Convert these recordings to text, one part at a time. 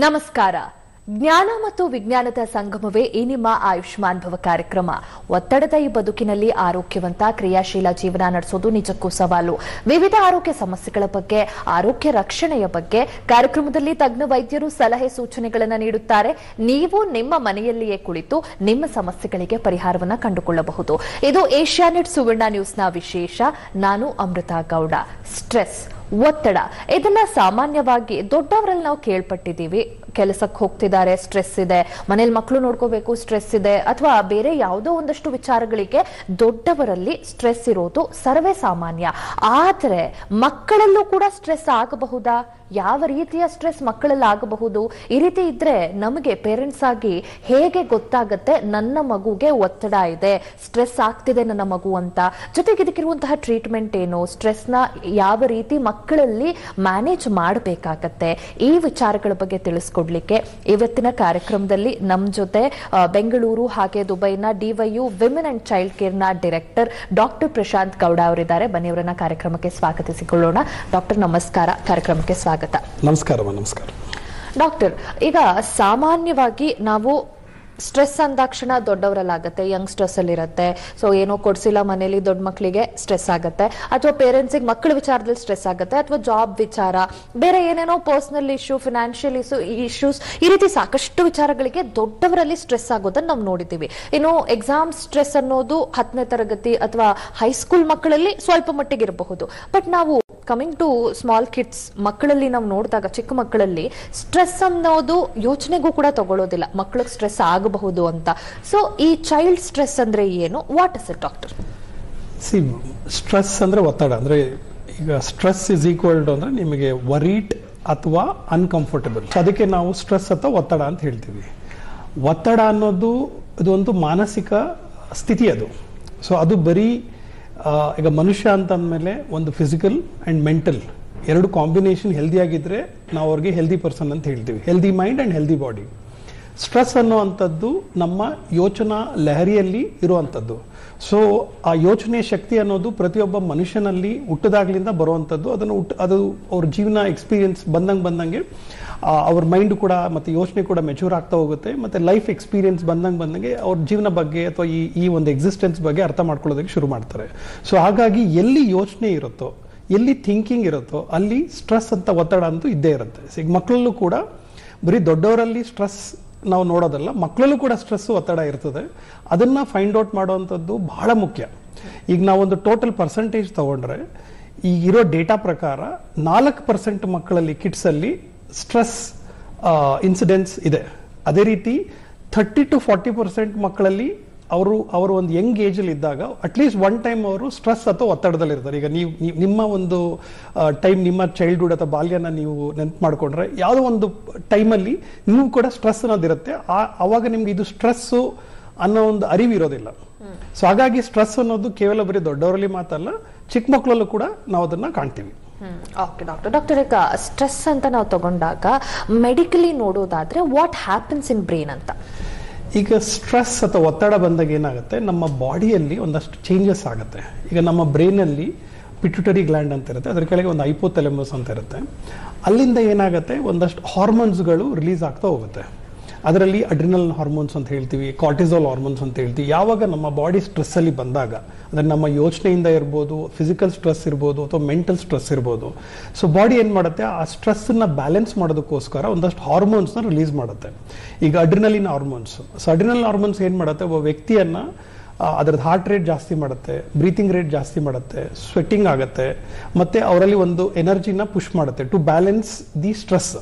ನಮಸ್ಕಾರ. ಜ್ಞಾನ ಮತ್ತು ವಿಜ್ಞಾನದ ಸಂಗಮವೇ ಈ ನಿಮ್ಮ ಆಯುಷ್ಮಾನ್ ಭವ ಕಾರ್ಯಕ್ರಮ. ಒತ್ತಡದ ಈ ಬದುಕಿನಲ್ಲಿ ಆರೋಗ್ಯವಂತ ಕ್ರಿಯಾಶೀಲ ಜೀವನ ನಡೆಸೋದು ನಿಜಕ್ಕೂ ಸವಾಲು. ವಿವಿಧ ಆರೋಗ್ಯ ಸಮಸ್ಯೆಗಳ ಬಗ್ಗೆ, ಆರೋಗ್ಯ ರಕ್ಷಣೆಯ ಬಗ್ಗೆ ಕಾರ್ಯಕ್ರಮದಲ್ಲಿ ತಜ್ಞ ವೈದ್ಯರು ಸಲಹೆ ಸೂಚನೆಗಳನ್ನು ನೀಡುತ್ತಾರೆ. ನೀವು ನಿಮ್ಮ ಮನೆಯಲ್ಲಿಯೇ ಕುಳಿತು ನಿಮ್ಮ ಸಮಸ್ಯೆಗಳಿಗೆ ಪರಿಹಾರವನ್ನು ಕಂಡುಕೊಳ್ಳಬಹುದು. ಇದು ಏಷ್ಯಾನೆಟ್ ಸುವರ್ಣ ನ್ಯೂಸ್ನ ವಿಶೇಷ. ನಾನು ಅಮೃತ ಗೌಡ. ಸ್ಟ್ರೆಸ್, ಒತ್ತಡ, ಇದನ್ನ ಸಾಮಾನ್ಯವಾಗಿ ದೊಡ್ಡವರಲ್ಲಿ ನಾವು ಕೇಳ್ಪಟ್ಟಿದ್ದೀವಿ. ಕೆಲಸಕ್ಕೆ ಹೋಗ್ತಿದ್ದಾರೆ, ಸ್ಟ್ರೆಸ್ ಇದೆ, ಮನೇಲಿ ಮಕ್ಕಳು ನೋಡ್ಕೋಬೇಕು, ಸ್ಟ್ರೆಸ್ ಇದೆ, ಅಥವಾ ಬೇರೆ ಯಾವುದೋ ಒಂದಷ್ಟು ವಿಚಾರಗಳಿಗೆ ದೊಡ್ಡವರಲ್ಲಿ ಸ್ಟ್ರೆಸ್ ಇರೋದು ಸರ್ವೇ ಸಾಮಾನ್ಯ. ಆದರೆ ಮಕ್ಕಳಲ್ಲೂ ಕೂಡ ಸ್ಟ್ರೆಸ್ ಆಗಬಹುದಾ? ಯಾವ ರೀತಿಯ ಸ್ಟ್ರೆಸ್ ಮಕ್ಕಳಲ್ಲಿ ಆಗಬಹುದು? ಈ ರೀತಿ ಇದ್ರೆ ನಮಗೆ ಪೇರೆಂಟ್ಸ್ ಆಗಿ ಹೇಗೆ ಗೊತ್ತಾಗತ್ತೆ ನನ್ನ ಮಗುಗೆ ಒತ್ತಡ ಇದೆ, ಸ್ಟ್ರೆಸ್ ಆಗ್ತಿದೆ ನನ್ನ ಮಗು ಅಂತ? ಜೊತೆಗೆ ಇದಕ್ಕಿರುವಂತಹ ಟ್ರೀಟ್ಮೆಂಟ್ ಏನು, ಸ್ಟ್ರೆಸ್ ನ ಯಾವ ರೀತಿ ಮಕ್ಕಳಲ್ಲಿ ಮ್ಯಾನೇಜ್ ಮಾಡಬೇಕಾಗತ್ತೆ, ಈ ವಿಚಾರಗಳ ಬಗ್ಗೆ ತಿಳಿಸ್ಕೊಡ್ಲಿಕ್ಕೆ ಇವತ್ತಿನ ಕಾರ್ಯಕ್ರಮದಲ್ಲಿ ನಮ್ಮ ಜೊತೆ ಬೆಂಗಳೂರು ಹಾಗೆ ದುಬೈನ DYU women and child care ನ ಡೈರೆಕ್ಟರ್ ಡಾಕ್ಟರ್ ಪ್ರಶಾಂತ್ ಗೌಡ ಅವರಿದ್ದಾರೆ. ಬನ್ನಿ ಅವರನ್ನ ಕಾರ್ಯಕ್ರಮಕ್ಕೆ ಸ್ವಾಗತಿಸಿಕೊಳ್ಳೋಣ. ಡಾಕ್ಟರ್ ನಮಸ್ಕಾರ, ಕಾರ್ಯಕ್ರಮಕ್ಕೆ ಸ್ವಾಗತ. ನಮಸ್ಕಾರ. ನಮಸ್ಕಾರ ಡಾಕ್ಟರ್, ಈಗ ಸಾಮಾನ್ಯವಾಗಿ ನಾವು ಸ್ಟ್ರೆಸ್ ಅಂದಾಕ್ಷಣ ದೊಡ್ಡವರಲ್ಲಾಗತ್ತೆ, ಯಂಗ್ಸ್ಟರ್ಸ್ ಅಲ್ಲಿ ಇರುತ್ತೆ. ಸೊ ಏನೋ ಕೊಡ್ಸಿಲ್ಲ ಮನೇಲಿ ದೊಡ್ಡ ಮಕ್ಕಳಿಗೆ ಸ್ಟ್ರೆಸ್ ಆಗುತ್ತೆ, ಅಥವಾ ಪೇರೆಂಟ್ಸಿಗೆ ಮಕ್ಕಳ ವಿಚಾರದಲ್ಲಿ ಸ್ಟ್ರೆಸ್ ಆಗುತ್ತೆ, ಅಥವಾ ಜಾಬ್ ವಿಚಾರ, ಬೇರೆ ಏನೇನೋ ಪರ್ಸನಲ್ ಇಶ್ಯೂ, ಫಿನಾನ್ಷಿಯಲ್ ಇಶ್ಯೂಸ್, ಈ ರೀತಿ ಸಾಕಷ್ಟು ವಿಚಾರಗಳಿಗೆ ದೊಡ್ಡವರಲ್ಲಿ ಸ್ಟ್ರೆಸ್ ಆಗೋದನ್ನ ನಾವು ನೋಡಿದ್ದೀವಿ. ಇನ್ನು ಎಕ್ಸಾಮ್ ಸ್ಟ್ರೆಸ್ ಅನ್ನೋದು 10ನೇ ತರಗತಿ ಅಥವಾ ಹೈಸ್ಕೂಲ್ ಮಕ್ಕಳಲ್ಲಿ ಸ್ವಲ್ಪ ಮಟ್ಟಿಗೆ ಇರಬಹುದು. ಬಟ್ ನಾವು ಕಮಿಂಗ್ ಟು ಸ್ಮಾಲ್ ಕಿಡ್ಸ್, ಮಕ್ಕಳಲ್ಲಿ ನಾವು ನೋಡಿದಾಗ, ಚಿಕ್ಕ ಮಕ್ಕಳಲ್ಲಿ ಸ್ಟ್ರೆಸ್ ಅನ್ನೋದು ಯೋಚನೆಗೂ ಕೂಡ ತಗೊಳ್ಳೋದಿಲ್ಲ, ಮಕ್ಕಳಿಗೆ ಸ್ಟ್ರೆಸ್ ಆಗಬಹುದು ಅಂತ. ಸೊ ಈ ಚೈಲ್ಡ್ ಸ್ಟ್ರೆಸ್ ಅಂದ್ರೆ ಏನು? What is it doctor? Stress ಅಂದ್ರೆ ಒತ್ತಡ. ಅಂದ್ರೆ ಈಗ ಸ್ಟ್ರೆಸ್ ಇಸ್ ಈಕ್ವಲ್ ಟು ಅಂದ್ರೆ ನಿಮಗೆ ವರೀಡ್ ಅಥವಾ ಅನ್ಕಂಫರ್ಟಬಲ್. ಅದಕ್ಕೆ ನಾವು ಸ್ಟ್ರೆಸ್ ಅಥವಾ ಒತ್ತಡ ಅಂತ ಹೇಳ್ತೀವಿ. ಒತ್ತಡ ಅನ್ನೋದು ಇದು ಒಂದು ಮಾನಸಿಕ ಸ್ಥಿತಿ ಅದು. ಸೊ ಅದು ಬರೀ ಈಗ ಮನುಷ್ಯ ಅಂತ ಅಂದಮೇಲೆ ಒಂದು ಫಿಸಿಕಲ್ ಅಂಡ್ ಮೆಂಟಲ್ ಎರಡು ಕಾಂಬಿನೇಷನ್ ಹೆಲ್ದಿ ಆಗಿದ್ರೆ ನಾವು ಅವ್ರಿಗೆ ಹೆಲ್ದಿ ಪರ್ಸನ್ ಅಂತ ಹೇಳ್ತೀವಿ. Healthy mind and healthy body. Stress ಅನ್ನುವಂಥದ್ದು ನಮ್ಮ ಯೋಚನಾ ಲಹರಿಯಲ್ಲಿ ಇರುವಂಥದ್ದು. ಸೊ ಆ ಯೋಚನೆ ಶಕ್ತಿ ಅನ್ನೋದು ಪ್ರತಿಯೊಬ್ಬ ಮನುಷ್ಯನಲ್ಲಿ ಹುಟ್ಟದಾಗ್ಲಿಂದ ಬರುವಂಥದ್ದು. ಅದು ಅವ್ರ ಜೀವನ ಎಕ್ಸ್ಪೀರಿಯನ್ಸ್ ಬಂದಂಗೆ ಅವ್ರ ಮೈಂಡ್ ಕೂಡ ಮತ್ತು ಯೋಚನೆ ಕೂಡ ಮೆಚೂರ್ ಆಗ್ತಾ ಹೋಗುತ್ತೆ. ಮತ್ತು ಲೈಫ್ ಎಕ್ಸ್ಪೀರಿಯನ್ಸ್ ಬಂದಂಗೆ ಅವ್ರ ಜೀವನ ಬಗ್ಗೆ ಅಥವಾ ಈ ಒಂದು ಎಕ್ಸಿಸ್ಟೆನ್ಸ್ ಬಗ್ಗೆ ಅರ್ಥ ಮಾಡ್ಕೊಳ್ಳೋದಕ್ಕೆ ಶುರು ಮಾಡ್ತಾರೆ. ಸೊ ಹಾಗಾಗಿ ಎಲ್ಲಿ ಯೋಚನೆ ಇರುತ್ತೋ, ಎಲ್ಲಿ ಥಿಂಕಿಂಗ್ ಇರುತ್ತೋ, ಅಲ್ಲಿ ಸ್ಟ್ರೆಸ್ ಅಂತ ಒತ್ತಡ ಅಂತೂ ಇದ್ದೇ ಇರುತ್ತೆ. ಈಗ ಮಕ್ಕಳಲ್ಲೂ ಕೂಡ ಬರೀ ದೊಡ್ಡವರಲ್ಲಿ ಸ್ಟ್ರೆಸ್ ನಾವು ನೋಡೋದಲ್ಲ, ಮಕ್ಕಳಲ್ಲೂ ಕೂಡ ಸ್ಟ್ರೆಸ್ ಒತ್ತಡ ಇರ್ತದೆ. ಅದನ್ನ ಫೈಂಡ್ ಔಟ್ ಮಾಡುವಂಥದ್ದು ಬಹಳ ಮುಖ್ಯ. ಈಗ ನಾವೊಂದು ಟೋಟಲ್ ಪರ್ಸೆಂಟೇಜ್ ತಗೊಂಡ್ರೆ, ಈಗಿರೋ ಡೇಟಾ ಪ್ರಕಾರ 4% ಮಕ್ಕಳಲ್ಲಿ, ಕಿಡ್ಸ್ ಅಲ್ಲಿ ಸ್ಟ್ರೆಸ್ ಇನ್ಸಿಡೆನ್ಸ್ ಇದೆ. ಅದೇ ರೀತಿ 30 to 40% ಮಕ್ಕಳಲ್ಲಿ ಅವರು ಒಂದು ಯಂಗ್ ಏಜ್ ಅಲ್ಲಿ ಇದ್ದಾಗ ಅಟ್ಲೀಸ್ಟ್ ಒನ್ ಟೈಮ್ ಅವರು ಸ್ಟ್ರೆಸ್ ಅಥವಾ ಒತ್ತಡದಲ್ಲಿ ಇರ್ತಾರೆ. ಈಗ ನೀವು ನಿಮ್ಮ ಒಂದು ಟೈಮ್, ನಿಮ್ಮ ಚೈಲ್ಡ್ಹುಡ್ ಅಥವಾ ಬಾಲ್ಯನ ನೀವು ನೆನಪು ಮಾಡ್ಕೊಂಡ್ರೆ, ಯಾವುದೋ ಒಂದು ಟೈಮಲ್ಲಿ ನೀವು ಕೂಡ ಸ್ಟ್ರೆಸ್ ಅನ್ನೋದಿರುತ್ತೆ. ಅವಾಗ ನಿಮ್ಗೆ ಇದು ಸ್ಟ್ರೆಸ್ಸು ಅನ್ನೋ ಒಂದು ಅರಿವು ಇರೋದಿಲ್ಲ. ಸೊ ಹಾಗಾಗಿ ಸ್ಟ್ರೆಸ್ ಅನ್ನೋದು ಕೇವಲ ಬರೀ ದೊಡ್ಡವರಲ್ಲಿ ಮಾತಲ್ಲ, ಚಿಕ್ಕ ಮಕ್ಕಳಲ್ಲೂ ಕೂಡ ನಾವು ಅದನ್ನ ಕಾಣ್ತೀವಿ. ಓಕೆ ಡಾಕ್ಟರ್, ಈಗ ಸ್ಟ್ರೆಸ್ ಅಂತ ನಾವು ತಗೊಂಡಾಗ ಮೆಡಿಕಲಿ ನೋಡೋದಾದ್ರೆ ವಾಟ್ ಹ್ಯಾಪನ್ಸ್ ಇನ್ ಬ್ರೈನ್ ಅಂತ? ಈಗ ಸ್ಟ್ರೆಸ್ ಅಥವಾ ಒತ್ತಡ ಬಂದಾಗ ಏನಾಗುತ್ತೆ, ನಮ್ಮ ಬಾಡಿಯಲ್ಲಿ ಒಂದಷ್ಟು ಚೇಂಜಸ್ ಆಗುತ್ತೆ. ಈಗ ನಮ್ಮ ಬ್ರೈನಲ್ಲಿ ಪಿಟ್ಯುಟರಿ ಗ್ಲ್ಯಾಂಡ್ ಅಂತ ಇರುತ್ತೆ, ಅದರ ಕೆಳಗೆ ಒಂದು ಹೈಪೋಥಾಲಮಸ್ ಅಂತ ಇರುತ್ತೆ. ಅಲ್ಲಿಂದ ಏನಾಗುತ್ತೆ, ಒಂದಷ್ಟು ಹಾರ್ಮೋನ್ಸ್ಗಳು ರಿಲೀಸ್ ಆಗ್ತಾ ಹೋಗುತ್ತೆ. ಅದರಲ್ಲಿ ಅಡ್ರಿನಲ್ ಹಾರ್ಮೋನ್ಸ್ ಅಂತ ಹೇಳ್ತೀವಿ, ಕಾರ್ಟಿಸೋಲ್ ಹಾರ್ಮೋನ್ಸ್ ಅಂತ ಹೇಳ್ತೀವಿ. ಯಾವಾಗ ನಮ್ಮ ಬಾಡಿ ಸ್ಟ್ರೆಸ್ ಅಲ್ಲಿ ಬಂದಾಗ, ಅಂದರೆ ನಮ್ಮ ಯೋಚನೆಯಿಂದ ಇರ್ಬೋದು, ಫಿಸಿಕಲ್ ಸ್ಟ್ರೆಸ್ ಇರ್ಬೋದು, ಅಥವಾ ಮೆಂಟಲ್ ಸ್ಟ್ರೆಸ್ ಇರ್ಬೋದು, ಸೊ ಬಾಡಿ ಏನು ಮಾಡುತ್ತೆ, ಆ ಸ್ಟ್ರೆಸ್ಸನ್ನು ಬ್ಯಾಲೆನ್ಸ್ ಮಾಡೋದಕ್ಕೋಸ್ಕರ ಒಂದಷ್ಟು ಹಾರ್ಮೋನ್ಸ್ನ ರಿಲೀಸ್ ಮಾಡುತ್ತೆ. ಈಗ adrenaline hormones. So adrenal hormones ಏನು ಮಾಡುತ್ತೆ, ಒಬ್ಬ ವ್ಯಕ್ತಿಯನ್ನು ಅದರದ್ದು ಹಾರ್ಟ್ ರೇಟ್ ಜಾಸ್ತಿ ಮಾಡುತ್ತೆ, ಬ್ರೀತಿಂಗ್ ರೇಟ್ ಜಾಸ್ತಿ ಮಾಡುತ್ತೆ, ಸ್ವೆಟ್ಟಿಂಗ್ ಆಗುತ್ತೆ, ಮತ್ತೆ ಅವರಲ್ಲಿ ಒಂದು ಎನರ್ಜಿನ ಪುಷ್ ಮಾಡುತ್ತೆ ಟು ಬ್ಯಾಲೆನ್ಸ್ ದಿ ಸ್ಟ್ರೆಸ್.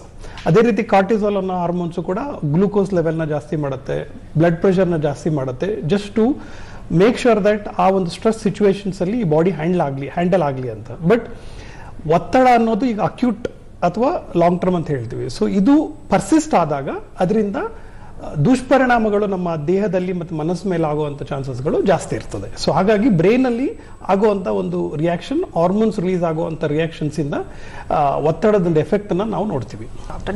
ಅದೇ ರೀತಿ ಕಾರ್ಟಿಸೋಲ್ ಅನ್ನೋ ಹಾರ್ಮೋನ್ಸು ಕೂಡ ಗ್ಲೂಕೋಸ್ ಲೆವೆಲ್ನ ಜಾಸ್ತಿ ಮಾಡುತ್ತೆ, ಬ್ಲಡ್ ಪ್ರೆಷರ್ನ ಜಾಸ್ತಿ ಮಾಡುತ್ತೆ, just to make sure that ಆ ಒಂದು ಸ್ಟ್ರೆಸ್ ಸಿಚುವೇಶನ್ಸ್ ಅಲ್ಲಿ ಈ ಬಾಡಿ ಹ್ಯಾಂಡಲ್ ಆಗಲಿ ಅಂತ. ಬಟ್ ಒತ್ತಡ ಅನ್ನೋದು ಈಗ ಅಕ್ಯೂಟ್ ಅಥವಾ ಲಾಂಗ್ ಟರ್ಮ್ ಅಂತ ಹೇಳ್ತೀವಿ. ಸೊ ಇದು ಪರ್ಸಿಸ್ಟ್ ಆದಾಗ ಅದರಿಂದ ದುಷ್ಪರಿಣಾಮಗಳು ನಮ್ಮ ದೇಹದಲ್ಲಿ ಮತ್ತು ಮನಸ್ಸು ಮೇಲೆ ಆಗುವಂಥ ಚಾನ್ಸಸ್ಗಳು ಜಾಸ್ತಿ ಇರ್ತದೆ. ಸೊ ಹಾಗಾಗಿ ಬ್ರೈನಲ್ಲಿ ಆಗುವಂಥ ಒಂದು ರಿಯಾಕ್ಷನ್, ಹಾರ್ಮೋನ್ಸ್ ರಿಲೀಸ್ ಆಗುವಂಥ ರಿಯಾಕ್ಷನ್ಸಿಂದ ಒತ್ತಡದ ಎಫೆಕ್ಟನ್ನು ನಾವು ನೋಡ್ತೀವಿ.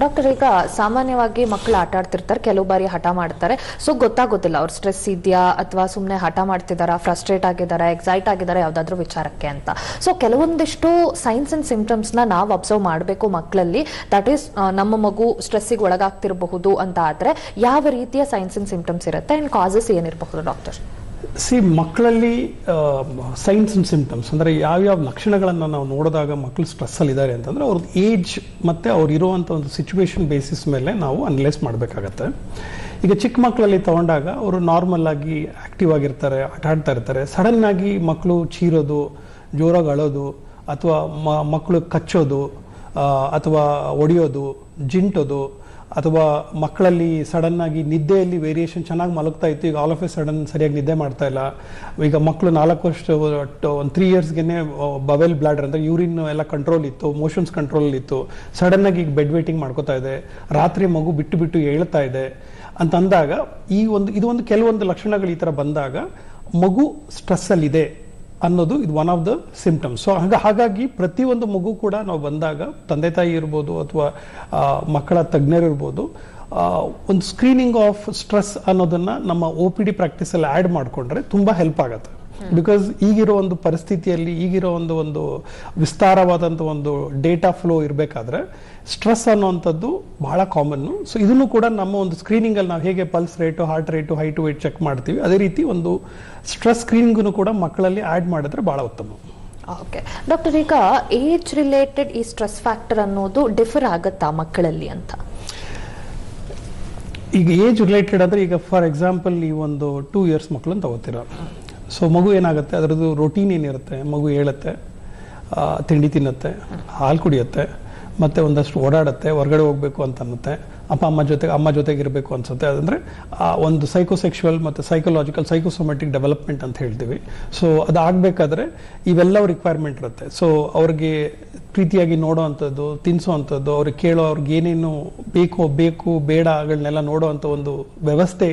ಡಾಕ್ಟರ್, ಈಗ ಸಾಮಾನ್ಯವಾಗಿ ಮಕ್ಕಳು ಆಟ ಆಡ್ತಿರ್ತಾರೆ, ಕೆಲವು ಬಾರಿ ಹಠ ಮಾಡ್ತಾರೆ. ಸೊ ಗೊತ್ತಾಗೋದಿಲ್ಲ ಅವ್ರು ಸ್ಟ್ರೆಸ್ ಇದೆಯಾ ಅಥವಾ ಸುಮ್ಮನೆ ಹಠ ಮಾಡ್ತಿದ್ದಾರಾ, ಫ್ರಸ್ಟ್ರೇಟ್ ಆಗಿದ್ದಾರೆ, ಎಕ್ಸೈಟ್ ಆಗಿದ್ದಾರೆ ಯಾವುದಾದ್ರೂ ವಿಚಾರಕ್ಕೆ ಅಂತ. ಸೊ ಕೆಲವೊಂದಿಷ್ಟು ಸೈನ್ಸ್ ಅಂಡ್ ಸಿಂಪ್ಟಮ್ಸ್ನ ನಾವು ಅಬ್ಸರ್ವ್ ಮಾಡಬೇಕು ಮಕ್ಕಳಲ್ಲಿ. ದಟ್ ಈಸ್ ನಮ್ಮ ಮಗು ಸ್ಟ್ರೆಸ್ಸಿಗೆ ಒಳಗಾಗ್ತಿರಬಹುದು ಅಂತ ಆದ್ರೆ ಯಾವ ರೀತಿಯ ಸೈನ್ಸ್ ಅಂಡ್ ಸಿಂಪ್ಟಮ್ಸ್ ಇರುತ್ತೆ ಅಂಡ್ ಕಾಸಸ್ ಏನಿರಬಹುದು ಡಾಕ್ಟರ್? ಮಕ್ಕಳಲ್ಲಿ ಸೈನ್ಸ್ ಅಂಡ್ ಸಿಂಪ್ಟಮ್ಸ್ ಅಂದರೆ ಯಾವ್ಯಾವ ಲಕ್ಷಣಗಳನ್ನು ನಾವು ನೋಡಿದಾಗ ಮಕ್ಕಳು ಸ್ಟ್ರೆಸ್ಸಲ್ಲಿ ಇದ್ದಾರೆ ಅಂತಂದರೆ ಅವ್ರದ್ದು ಏಜ್ ಮತ್ತು ಅವ್ರು ಇರುವಂಥ ಒಂದು ಸಿಚುವೇಶನ್ ಬೇಸಿಸ್ ಮೇಲೆ ನಾವು ಅನಲೈಸ್ ಮಾಡಬೇಕಾಗತ್ತೆ. ಈಗ ಚಿಕ್ಕ ಮಕ್ಕಳಲ್ಲಿ ತಗೊಂಡಾಗ ಅವರು ನಾರ್ಮಲ್ ಆಗಿ ಆಕ್ಟಿವ್ ಆಗಿರ್ತಾರೆ, ಆಟ ಆಡ್ತಾ ಇರ್ತಾರೆ. ಸಡನ್ ಆಗಿ ಮಕ್ಕಳು ಚೀರೋದು, ಜೋರಾಗಿ ಅಳೋದು, ಅಥವಾ ಮಕ್ಕಳು ಕಚ್ಚೋದು, ಅಥವಾ ಒಡೆಯೋದು, ಜಿಂಟೋದು, ಅಥವಾ ಮಕ್ಕಳಲ್ಲಿ ಸಡನ್ ಆಗಿ ನಿದ್ದೆಯಲ್ಲಿ ವೇರಿಯೇಷನ್, ಚೆನ್ನಾಗಿ ಮಲಗ್ತಾ ಇತ್ತು, ಈಗ ಆಲ್ ಆಫ್ ಎ ಸಡನ್ ಸರಿಯಾಗಿ ನಿದ್ದೆ ಮಾಡ್ತಾ ಇಲ್ಲ. ಈಗ ಮಕ್ಕಳು 4 ವರ್ಷ, ಒಂದು 3 ಇಯರ್ಸ್ಗೆ ಬವೆಲ್ ಬ್ಲಾಡರ್ ಅಂದರೆ ಯೂರಿನ್ ಎಲ್ಲ ಕಂಟ್ರೋಲ್ ಇತ್ತು, ಮೋಷನ್ಸ್ ಕಂಟ್ರೋಲ್ ಇತ್ತು, ಸಡನ್ ಆಗಿ ಈಗ ಬೆಡ್ ವೇಟಿಂಗ್ ಮಾಡ್ಕೋತಾ ಇದೆ, ರಾತ್ರಿ ಮಗು ಬಿಟ್ಟು ಬಿಟ್ಟು ಹೇಳ್ತಾ ಇದೆ ಅಂತಂದಾಗ ಇದು ಒಂದು ಕೆಲವೊಂದು ಲಕ್ಷಣಗಳು ಈ ಥರ ಬಂದಾಗ ಮಗು ಸ್ಟ್ರೆಸ್ಸಲ್ಲಿದೆ ಅನ್ನೋದು ಇದು one of the symptoms. So ಹಾಗಾಗಿ ಪ್ರತಿಯೊಂದು ಮಗು ಕೂಡ ನಾವು ಬಂದಾಗ ತಂದೆ ತಾಯಿ ಇರ್ಬೋದು ಅಥವಾ ಮಕ್ಕಳ ತಜ್ಞರು ಇರ್ಬೋದು, ಒಂದು ಸ್ಕ್ರೀನಿಂಗ್ ಆಫ್ ಸ್ಟ್ರೆಸ್ ಅನ್ನೋದನ್ನ ನಮ್ಮ OPD ಪ್ರಾಕ್ಟೀಸಲ್ಲಿ ಆ್ಯಡ್ ಮಾಡಿಕೊಂಡ್ರೆ ತುಂಬ ಹೆಲ್ಪ್ ಆಗುತ್ತೆ. ಬಿಕಾಸ್ ಈಗಿರೋ ಒಂದು ಪರಿಸ್ಥಿತಿಯಲ್ಲಿ, ಈಗಿರೋ ಒಂದು ವಿಸ್ತಾರವಾದಂಥ ಒಂದು ಡೇಟಾ ಫ್ಲೋ ಇರಬೇಕಾದ್ರೆ ಸ್ಟ್ರೆಸ್ ಅನ್ನೋವಂಥದ್ದು ಬಹಳ ಕಾಮನ್ನು. ಸೊ ಇದನ್ನು ಕೂಡ ನಮ್ಮ ಒಂದು ಸ್ಕ್ರೀನಿಂಗಲ್ಲಿ ನಾವು ಹೇಗೆ pulse rate, heart rate, height weight check ಮಾಡ್ತೀವಿ, ಅದೇ ರೀತಿ ಒಂದು ಸ್ಟ್ರೆಸ್ ಸ್ಕ್ರೀನಿಂಗನ್ನು ಕೂಡ ಮಕ್ಕಳಲ್ಲಿ ಆ್ಯಡ್ ಮಾಡಿದ್ರೆ ಬಹಳ ಉತ್ತಮ. ಓಕೆ ಡಾಕ್ಟರ್, ಈಗ ಏಜ್ ರಿಲೇಟೆಡ್ ಈ ಸ್ಟ್ರೆಸ್ ಫ್ಯಾಕ್ಟರ್ ಅನ್ನೋದು ಡಿಫರ್ ಆಗುತ್ತಾ ಮಕ್ಕಳಲ್ಲಿ ಅಂತ? ಈಗ ಏಜ್ ರಿಲೇಟೆಡ್ ಅಂದರೆ ಈಗ ಫಾರ್ ಎಕ್ಸಾಂಪಲ್ ನೀವು ಒಂದು 2 ಇಯರ್ಸ್ ಮಕ್ಕಳನ್ನು ತಗೋತೀರ. ಸೊ ಮಗು ಏನಾಗುತ್ತೆ, ಅದರದ್ದು ರೊಟೀನ್ ಏನಿರುತ್ತೆ, ಮಗು ಹೇಳುತ್ತೆ, ತಿಂಡಿ ತಿನ್ನುತ್ತೆ, ಹಾಲು ಕುಡಿಯುತ್ತೆ, ಮತ್ತು ಒಂದಷ್ಟು ಓಡಾಡುತ್ತೆ, ಹೊರಗಡೆ ಹೋಗಬೇಕು ಅಂತ ಅನ್ನುತ್ತೆ, ಅಮ್ಮ ಜೊತೆಗೆ ಇರಬೇಕು ಅನ್ಸುತ್ತೆ. ಅದಂದರೆ ಒಂದು ಸೈಕೋಸೆಕ್ಸುವಲ್ ಮತ್ತು ಸೈಕಲಾಜಿಕಲ್ ಸೈಕೋಸೊಮ್ಯಾಟಿಕ್ ಡೆವಲಪ್ಮೆಂಟ್ ಅಂತ ಹೇಳ್ತೀವಿ. ಸೊ ಅದು ಆಗಬೇಕಾದ್ರೆ ಇವೆಲ್ಲವೂ ರಿಕ್ವೈರ್ಮೆಂಟ್ ಇರುತ್ತೆ. ಸೊ ಅವ್ರಿಗೆ ಪ್ರೀತಿಯಾಗಿ ನೋಡೋ ಅಂಥದ್ದು, ತಿನ್ನಿಸೋ ಅಂಥದ್ದು, ಅವ್ರಿಗೆ ಅವ್ರಿಗೆ ಏನೇನು ಬೇಕು ಬೇಡಗಳನ್ನೆಲ್ಲ ನೋಡೋ ಅಂಥ ಒಂದು ವ್ಯವಸ್ಥೆ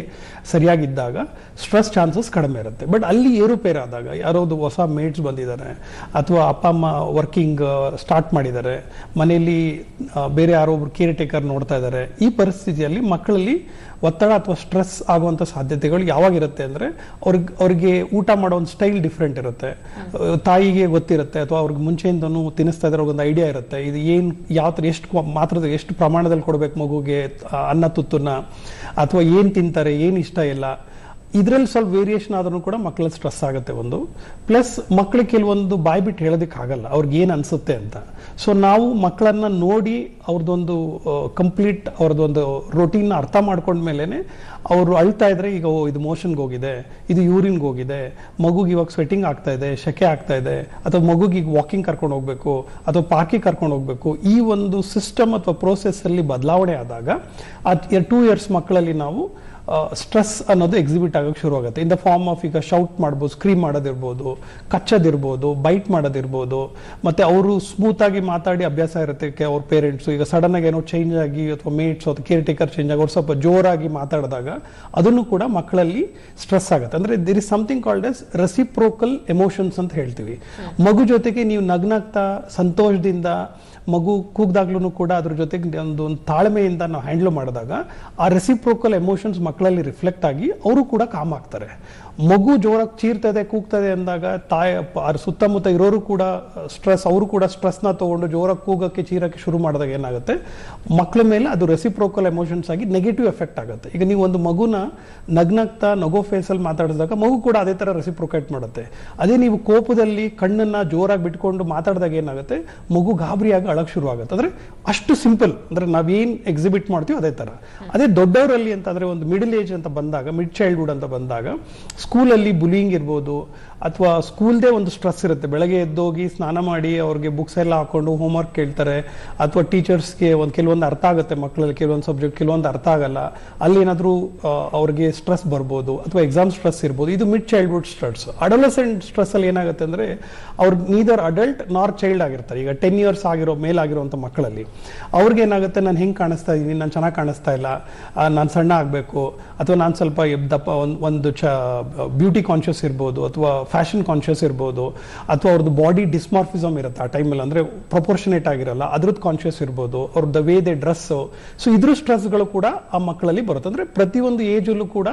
ಸರಿಯಾಗಿದ್ದಾಗ ಸ್ಟ್ರೆಸ್ ಚಾನ್ಸಸ್ ಕಡಿಮೆ ಇರುತ್ತೆ. ಬಟ್ ಅಲ್ಲಿ ಏರುಪೇರಾದಾಗ, ಯಾರೋದು ಹೊಸ ಮೇಟ್ಸ್ ಬಂದಿದ್ದಾರೆ ಅಥವಾ ಅಪ್ಪ ಅಮ್ಮ ವರ್ಕಿಂಗ್ ಸ್ಟಾರ್ಟ್ ಮಾಡಿದ್ದಾರೆ, ಮನೆಯಲ್ಲಿ ಬೇರೆ ಯಾರೊಬ್ರು ಕೇರ್ ಟೇಕರ್ ನೋಡ್ತಾ ಇದ್ದಾರೆ, ಈ ಪರಿಸ್ಥಿತಿಯಲ್ಲಿ ಮಕ್ಕಳಲ್ಲಿ ಒತ್ತಡ ಅಥವಾ ಸ್ಟ್ರೆಸ್ ಆಗುವಂಥ ಸಾಧ್ಯತೆಗಳು ಯಾವಾಗಿರುತ್ತೆ ಅಂದರೆ ಅವ್ರಿಗೆ ಊಟ ಮಾಡೋ ಒಂದು ಸ್ಟೈಲ್ ಡಿಫ್ರೆಂಟ್ ಇರುತ್ತೆ. ತಾಯಿಗೆ ಗೊತ್ತಿರುತ್ತೆ ಅಥವಾ ಅವ್ರಿಗೆ ಮುಂಚೆಯಿಂದನೂ ತಿನ್ನಿಸ್ತಾ ಇದ್ರೆ ಒಂದು ಐಡಿಯಾ ಇರುತ್ತೆ, ಇದು ಏನು ಯಾವ ಥರ ಎಷ್ಟು ಪ್ರಮಾಣದಲ್ಲಿ ಕೊಡಬೇಕು ಮಗುಗೆ ಅನ್ನ ತುತ್ತನ್ನ, ಅಥವಾ ಏನು ತಿಂತಾರೆ, ಏನು ಇಷ್ಟ ಇಲ್ಲ, ಇದರಲ್ಲಿ ಸ್ವಲ್ಪ ವೇರಿಯೇಷನ್ ಆದ್ರೂ ಕೂಡ ಮಕ್ಕಳಲ್ಲಿ ಸ್ಟ್ರೆಸ್ ಆಗುತ್ತೆ. ಒಂದು ಪ್ಲಸ್ ಮಕ್ಕಳಿಗೆ ಕೆಲವೊಂದು ಬಾಯ್ ಬಿಟ್ಟು ಹೇಳೋದಕ್ಕೆ ಆಗಲ್ಲ, ಅವ್ರಿಗೆ ಏನು ಅನ್ಸುತ್ತೆ ಅಂತ. ಸೊ ನಾವು ಮಕ್ಕಳನ್ನ ನೋಡಿ ಅವ್ರದ್ದೊಂದು ಕಂಪ್ಲೀಟ್ ಅವ್ರದ್ದೊಂದು ರೊಟೀನ್ ಅರ್ಥ ಮಾಡ್ಕೊಂಡ್ಮೇಲೆ ಅವರು ಅಳ್ತಾ ಇದ್ರೆ, ಈಗ ಇದು ಮೋಷನ್ಗೆ ಹೋಗಿದೆ, ಇದು ಯೂರಿನ್ಗೆ ಹೋಗಿದೆ, ಮಗುಗೆ ಇವಾಗ ಸ್ವೆಟಿಂಗ್ ಆಗ್ತಾ ಇದೆ, ಶೆಕೆ ಆಗ್ತಾ ಇದೆ, ಅಥವಾ ಮಗುಗೆ ಈಗ ವಾಕಿಂಗ್ ಕರ್ಕೊಂಡು ಹೋಗ್ಬೇಕು ಅಥವಾ ಪಾರ್ಕಿಗೆ ಕರ್ಕೊಂಡು ಹೋಗ್ಬೇಕು, ಈ ಒಂದು ಸಿಸ್ಟಮ್ ಅಥವಾ ಪ್ರೋಸೆಸ್ ಅಲ್ಲಿ ಬದಲಾವಣೆ ಆದಾಗ 2 ಇಯರ್ಸ್ ಮಕ್ಕಳಲ್ಲಿ ನಾವು ಸ್ಟ್ರೆಸ್ ಅನ್ನೋದು ಎಕ್ಸಿಬಿಟ್ ಆಗೋಕೆ ಶುರು ಆಗುತ್ತೆ. ಇನ್ ದ ಫಾರ್ಮ್ ಆಫ್ ಈಗ ಶೌಟ್ ಮಾಡ್ಬೋದು, ಸ್ಕ್ರೀಮ್ ಮಾಡೋದಿರ್ಬೋದು, ಕಚ್ಚೋದಿರ್ಬೋದು, ಬೈಟ್ ಮಾಡೋದಿರ್ಬೋದು, ಮತ್ತೆ ಅವರು ಸ್ಮೂತ್ ಆಗಿ ಮಾತಾಡಿ ಅಭ್ಯಾಸ ಇರುತ್ತೆ ಅವ್ರ ಪೇರೆಂಟ್ಸ್. ಈಗ ಸಡನ್ ಆಗಿ ಏನೋ ಚೇಂಜ್ ಆಗಿ ಅಥವಾ ಮೇಟ್ಸ್ ಅಥವಾ ಕೇರ್ ಟೇಕರ್ ಚೇಂಜ್ ಆಗಿ ಅವ್ರು ಸ್ವಲ್ಪ ಜೋರಾಗಿ ಮಾತಾಡಿದಾಗ ಅದನ್ನು ಕೂಡ ಮಕ್ಕಳಲ್ಲಿ ಸ್ಟ್ರೆಸ್ ಆಗುತ್ತೆ. ಅಂದ್ರೆ there is something called as reciprocal emotions ಅಂತ ಹೇಳ್ತೀವಿ. ಮಗು ಜೊತೆಗೆ ನೀವು ನಗ್ನಾಗ್ತಾ ಸಂತೋಷದಿಂದ ಮಗು ಕೂಗ್ದಾಗ್ಲೂ ಕೂಡ ಅದ್ರ ಜೊತೆಗೆ ಒಂದು ತಾಳ್ಮೆಯಿಂದ ನಾವು ಹ್ಯಾಂಡಲ್ ಮಾಡಿದಾಗ ಆ ರೆಸಿಪ್ರೋಕಲ್ ಎಮೋಷನ್ಸ್ ಮಕ್ಕಳಲ್ಲಿ ರಿಫ್ಲೆಕ್ಟ್ ಆಗಿ ಅವರು ಕೂಡ ಕಾಮ್ ಆಗ್ತಾರೆ. ಮಗು ಜೋರಾಗಿ ಚೀರ್ತದೆ, ಕೂಗ್ತದೆ ಅಂದಾಗ ಸುತ್ತಮುತ್ತ ಇರೋರು ಕೂಡ ಅವರು ಕೂಡ ಸ್ಟ್ರೆಸ್ನ ತಗೊಂಡು ಜೋರಾಗಿ ಕೂಗಕ್ಕೆ ಚೀರಕ್ಕೆ ಶುರು ಮಾಡಿದಾಗ ಏನಾಗುತ್ತೆ, ಮಕ್ಕಳ ಮೇಲೆ ಅದು ರೆಸಿಪ್ರೋಕಲ್ ಎಮೋಷನ್ಸ್ ಆಗಿ ನೆಗೆಟಿವ್ ಎಫೆಕ್ಟ್ ಆಗುತ್ತೆ. ಈಗ ನೀವು ಒಂದು ಮಗುನ ನಗ್ನಗ್ತಾ ನಗೋ ಫೇಸಲ್ಲಿ ಮಾತಾಡಿದಾಗ ಮಗು ಕೂಡ ಅದೇ ಥರ ರೆಸಿಪ್ರೋಕೇಟ್ ಮಾಡುತ್ತೆ. ಅದೇ ನೀವು ಕೋಪದಲ್ಲಿ ಕಣ್ಣನ್ನ ಜೋರಾಗಿ ಬಿಟ್ಕೊಂಡು ಮಾತಾಡಿದಾಗ ಏನಾಗುತ್ತೆ, ಮಗು ಗಾಬರಿಯಾಗಿ ಅಳಕ್ ಶುರು ಆಗುತ್ತೆ. ಅಂದ್ರೆ ಅಷ್ಟು ಸಿಂಪಲ್, ಅಂದ್ರೆ ನಾವೇನ್ ಎಕ್ಸಿಬಿಟ್ ಮಾಡ್ತೀವಿ ಅದೇ ತರ. ಅದೇ ದೊಡ್ಡವರಲ್ಲಿ ಅಂತಂದ್ರೆ ಒಂದು ಮಿಡಲ್ ಏಜ್ ಅಂತ ಬಂದಾಗ, ಮಿಡ್ ಚೈಲ್ಡ್ಹುಡ್ ಅಂತ ಬಂದಾಗ, ಸ್ಕೂಲಲ್ಲಿ ಬುಲಿಂಗ್ ಇರ್ಬೋದು ಅಥವಾ ಸ್ಕೂಲ್ದೇ ಒಂದು ಸ್ಟ್ರೆಸ್ ಇರುತ್ತೆ. ಬೆಳಗ್ಗೆ ಎದ್ದೋಗಿ ಸ್ನಾನ ಮಾಡಿ ಅವ್ರಿಗೆ ಬುಕ್ಸ್ ಎಲ್ಲ ಹಾಕೊಂಡು ಹೋಮ್ವರ್ಕ್ ಕೇಳ್ತಾರೆ, ಅಥವಾ ಟೀಚರ್ಸ್ಗೆ ಕೆಲವೊಂದು ಅರ್ಥ ಆಗುತ್ತೆ ಮಕ್ಕಳಲ್ಲಿ, ಕೆಲವೊಂದು ಸಬ್ಜೆಕ್ಟ್ ಕೆಲವೊಂದು ಅರ್ಥ ಆಗಲ್ಲ, ಅಲ್ಲಿ ಏನಾದರೂ ಅವ್ರಿಗೆ ಸ್ಟ್ರೆಸ್ ಬರ್ಬೋದು ಅಥವಾ ಎಕ್ಸಾಮ್ ಸ್ಟ್ರೆಸ್ ಇರ್ಬೋದು. ಇದು mid childhood stress. Adolescent stress ಅಲ್ಲಿ ಏನಾಗುತ್ತೆ ಅಂದ್ರೆ ಅವ್ರು ನೀದರ್ ಅಡಲ್ಟ್ ನಾರ್ ಚೈಲ್ಡ್ ಆಗಿರ್ತಾರೆ. ಈಗ 10 ಇಯರ್ಸ್ ಆಗಿರೋ ಮೇಲಾಗಿರುವಂಥ ಮಕ್ಕಳಲ್ಲಿ ಅವ್ರಿಗೇನಾಗುತ್ತೆ, ನಾನು ಹೆಂಗೆ ಕಾಣಿಸ್ತಾ ಇದ್ದೀನಿ, ನಾನು ಚೆನ್ನಾಗಿ ಕಾಣಿಸ್ತಾ ಇಲ್ಲ, ನಾನು ಸಣ್ಣ ಆಗಬೇಕು, ಅಥವಾ ನಾನು ಸ್ವಲ್ಪ ದಪ್ಪ ಒಂದು ಬ್ಯೂಟಿ ಕಾನ್ಷಿಯಸ್ ಇರ್ಬೋದು, ಅಥವಾ ಫ್ಯಾಷನ್ ಕಾನ್ಷಿಯಸ್ ಇರ್ಬೋದು, ಅಥವಾ ಅವ್ರದ್ದು ಬಾಡಿ ಡಿಸ್ಮಾರ್ಫಿಸಮ್ ಇರುತ್ತೆ ಆ ಟೈಮಲ್ಲಿ, ಅಂದರೆ ಪ್ರಪೋರ್ಷನೇಟ್ ಆಗಿರಲ್ಲ, ಅದ್ರದ್ದು ಕಾನ್ಷಿಯಸ್ ಇರ್ಬೋದು, ಅವ್ರದ್ದು ವೇ ದೇ ಡ್ರೆಸ್ಸು. ಸೊ ಇದ್ರ ಸ್ಟ್ರೆಸ್ಗಳು ಕೂಡ ಆ ಮಕ್ಕಳಲ್ಲಿ ಬರುತ್ತೆ. ಅಂದರೆ ಪ್ರತಿಯೊಂದು ಏಜಲ್ಲೂ ಕೂಡ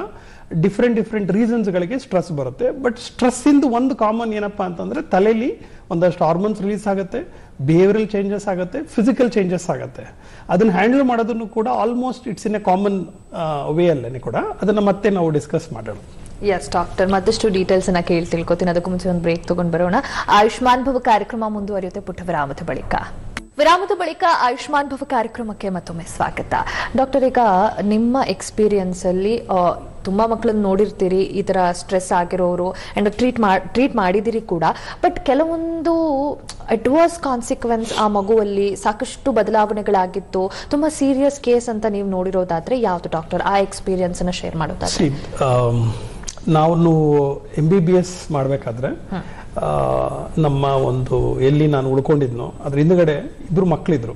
ಡಿಫ್ರೆಂಟ್ ರೀಸನ್ಸ್ಗಳಿಗೆ ಸ್ಟ್ರೆಸ್ ಬರುತ್ತೆ. ಬಟ್ ಸ್ಟ್ರೆಸ್ ಇಂದು ಒಂದು ಕಾಮನ್ ಏನಪ್ಪಾ ಅಂತಂದ್ರೆ ತಲೆಯಲ್ಲಿ ಒಂದಷ್ಟು ಹಾರ್ಮೋನ್ಸ್ ರಿಲೀಸ್ ಆಗುತ್ತೆ, ಬಿಹೇವಿಯರಲ್ ಚೇಂಜಸ್ ಆಗುತ್ತೆ, ಫಿಸಿಕಲ್ ಚೇಂಜಸ್ ಆಗುತ್ತೆ. ಅದನ್ನ ಹ್ಯಾಂಡಲ್ ಮಾಡೋದನ್ನು ಕೂಡ almost it's in a common way ಅಲ್ಲೇ ಕೂಡ ಅದನ್ನ ಮತ್ತೆ ನಾವು ಡಿಸ್ಕಸ್ ಮಾಡೋಣ. ಎಸ್ ಡಾಕ್ಟರ್, ಮತ್ತಷ್ಟು ಡೀಟೇಲ್ಸ್ ಅನ್ನ ಕೇಳಿ ತಿಳ್ಕೊತೀನಿ. ಅದಕ್ಕೂ ಮುಂಚೆ ಒಂದು ಬ್ರೇಕ್ ತಗೊಂಡು ಬರೋಣ. ಆಯುಷ್ಮಾನ್ ಭವ ಕಾರ್ಯಕ್ರಮ ಮುಂದುವರಿಯುತ್ತೆ ಪುಟ್ಟ ವಿರಾಮದ ಬಳಿಕ ಆಯುಷ್ಮಾನ್ ಭವ ಕಾರ್ಯಕ್ರಮಕ್ಕೆ ಮತ್ತೊಮ್ಮೆ ಸ್ವಾಗತ. ಡಾಕ್ಟರ್, ಈಗ ನಿಮ್ಮ ಎಕ್ಸ್ಪೀರಿಯನ್ಸ್ ಅಲ್ಲಿ ತುಂಬಾ ಮಕ್ಕಳನ್ನ ನೋಡಿರ್ತೀರಿ ಈ ತರ ಸ್ಟ್ರೆಸ್ ಆಗಿರೋರು, ಅಂಡ್ ಟ್ರೀಟ್ ಮಾಡಿದಿರಿ ಕೂಡ. ಬಟ್ ಕೆಲವೊಂದು ಅಡ್ವರ್ಸ್ ಕಾನ್ಸಿಕ್ವೆನ್ಸ್ ಆ ಮಗುವಲ್ಲಿ ಸಾಕಷ್ಟು ಬದಲಾವಣೆಗಳಾಗಿತ್ತು, ತುಂಬಾ ಸೀರಿಯಸ್ ಕೇಸ್ ಅಂತ ನೀವು ನೋಡಿರೋದಾದ್ರೆ ಯಾವ್ದು ಡಾಕ್ಟರ್? ಆ ಎಕ್ಸ್ಪೀರಿಯನ್ಸ್ ಅನ್ನ ಶೇರ್ ಮಾಡೋದಾದ್ರೆ. ನಾವು MBBS ಮಾಡಬೇಕಾದ್ರೆ ನಮ್ಮ ಒಂದು ಎಲ್ಲಿ ನಾನು ಉಳ್ಕೊಂಡಿದ್ನೋ ಅದ್ರ ಹಿಂದ್ಗಡೆ ಇಬ್ರು ಮಕ್ಕಳಿದ್ರು.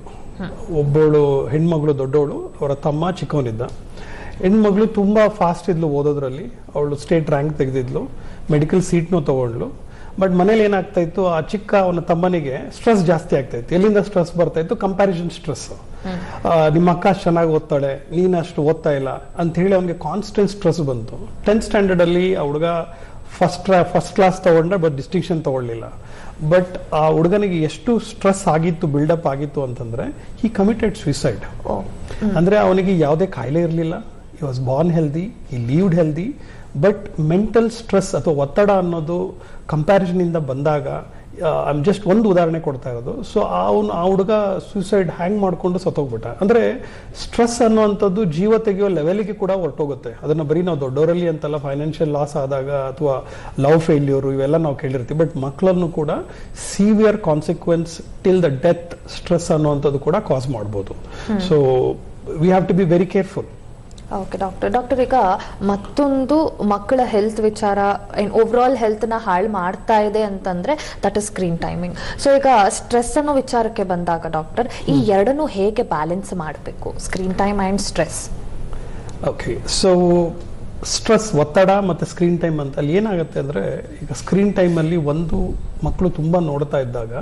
ಒಬ್ಬಳು ಹೆಣ್ಮಗಳು ದೊಡ್ಡವಳು, ಅವರ ತಮ್ಮ ಚಿಕ್ಕವನಿದ್ದ. ಹೆಣ್ಮಗಳು ತುಂಬಾ ಫಾಸ್ಟ್ ಇದ್ಲು ಓದೋದ್ರಲ್ಲಿ, ಅವಳು ಸ್ಟೇಟ್ ರ್ಯಾಂಕ್ ತೆಗೆದಿದ್ಲು, ಮೆಡಿಕಲ್ ಸೀಟ್ನೂ ತಗೊಂಡ್ಲು. ಬಟ್ ಮನೇಲಿ ಏನಾಗ್ತಾ ಇತ್ತು, ಆ ಚಿಕ್ಕ ಅವನ ತಮ್ಮನಿಗೆ ಸ್ಟ್ರೆಸ್ ಜಾಸ್ತಿ ಆಗ್ತಾ ಇತ್ತು. ಎಲ್ಲಿಂದ ಸ್ಟ್ರೆಸ್ ಬರ್ತಾ ಇತ್ತು? Comparison stress. ನಿಮ್ಮ ಅಕ್ಕ ಅಷ್ಟು ಚೆನ್ನಾಗಿ ಓದ್ತಾಳೆ, ನೀನು ಅಷ್ಟು ಓದ್ತಾ ಇಲ್ಲ ಅಂತ ಹೇಳಿ ಅವನಿಗೆ ಕಾನ್ಸ್ಟೆಂಟ್ ಸ್ಟ್ರೆಸ್ ಬಂತು. 10th ಸ್ಟ್ಯಾಂಡರ್ಡ್ ಅಲ್ಲಿ ಆ ಹುಡುಗ ಫಸ್ಟ್ ಕ್ಲಾಸ್ ತಗೊಂಡ, ಬಟ್ ಡಿಸ್ಟಿಂಕ್ಷನ್ ತಗೊಳ್ಳಿಲ್ಲ. ಬಟ್ ಆ ಹುಡುಗನಿಗೆ ಎಷ್ಟು ಸ್ಟ್ರೆಸ್ ಆಗಿತ್ತು, ಬಿಲ್ಡಪ್ ಆಗಿತ್ತು ಅಂತಂದ್ರೆ ಹಿ ಕಮಿಟೆಡ್ ಸುಯಿಸೈಡ್. ಅಂದ್ರೆ ಅವನಿಗೆ ಯಾವುದೇ ಕಾಯಿಲೆ ಇರಲಿಲ್ಲ, he was Born healthy, he lived healthy. But mental stress ಅಥವಾ ಒತ್ತಡ ಅನ್ನೋದು ಕಂಪ್ಯಾರಿಸನ್ ಇಂದ ಬಂದಾಗ, ಜಸ್ಟ್ ಒಂದು ಉದಾಹರಣೆ ಕೊಡ್ತಾ ಇರೋದು. ಸೊ ಆ ಹುಡುಗ ಸೂಸೈಡ್ ಹ್ಯಾಂಗ್ ಮಾಡ್ಕೊಂಡು ಸತ್ತೋಗ್ಬಿಟ್ಟ. ಅಂದ್ರೆ ಸ್ಟ್ರೆಸ್ ಅನ್ನುವಂಥದ್ದು ಜೀವ ತೆಗೆಯೋ ಲೆವೆಲ್ಗೆ ಕೂಡ ಹೊರಟೋಗುತ್ತೆ. ಅದನ್ನ ಬರೀ ನಾವು ದೊಡ್ಡವರಲ್ಲಿ ಅಂತಲ್ಲ, ಫೈನಾನ್ಷಿಯಲ್ ಲಾಸ್ ಆದಾಗ ಅಥವಾ ಲವ್ ಫೇಲ್ಯೂರ್ ಇವೆಲ್ಲ ನಾವು ಕೇಳಿರ್ತೀವಿ. ಬಟ್ ಮಕ್ಕಳನ್ನು ಕೂಡ severe consequence till the death stress ಅನ್ನುವಂಥದ್ದು ಕೂಡ ಕಾಸ್ ಮಾಡ್ಬೋದು. So we have to be very careful. Okay doctor, ಈಗ ಮತ್ತೊಂದು ಮಕ್ಕಳ ಹೆಲ್ತ್ ವಿಚಾರ, ಓವರ್ ಆಲ್ ಹೆಲ್ತ್ ನ ಹಾಳು ಮಾಡ್ತಾ ಇದೆ ಅಂತಂದ್ರೆ that is screen timing. So ಈಗ ಸ್ಟ್ರೆಸ್ ಅನ್ನೋ ವಿಚಾರಕ್ಕೆ ಬಂದಾಗ ಡಾಕ್ಟರ್, ಈ ಎರಡನ್ನು ಹೇಗೆ ಬ್ಯಾಲೆನ್ಸ್ ಮಾಡಬೇಕು, screen time and stress? Okay, so stress, ಒತ್ತಡ ಮತ್ತೆ ಸ್ಕ್ರೀನ್ ಟೈಮ್ ಅಂತ ಅಲ್ಲಿ ಏನಾಗುತ್ತೆ ಅಂದ್ರೆ, ಈಗ ಸ್ಕ್ರೀನ್ ಟೈಮ್ ಅಲ್ಲಿ ಒಂದು ಮಕ್ಕಳು ತುಂಬಾ ನೋಡ್ತಾ ಇದ್ದಾಗ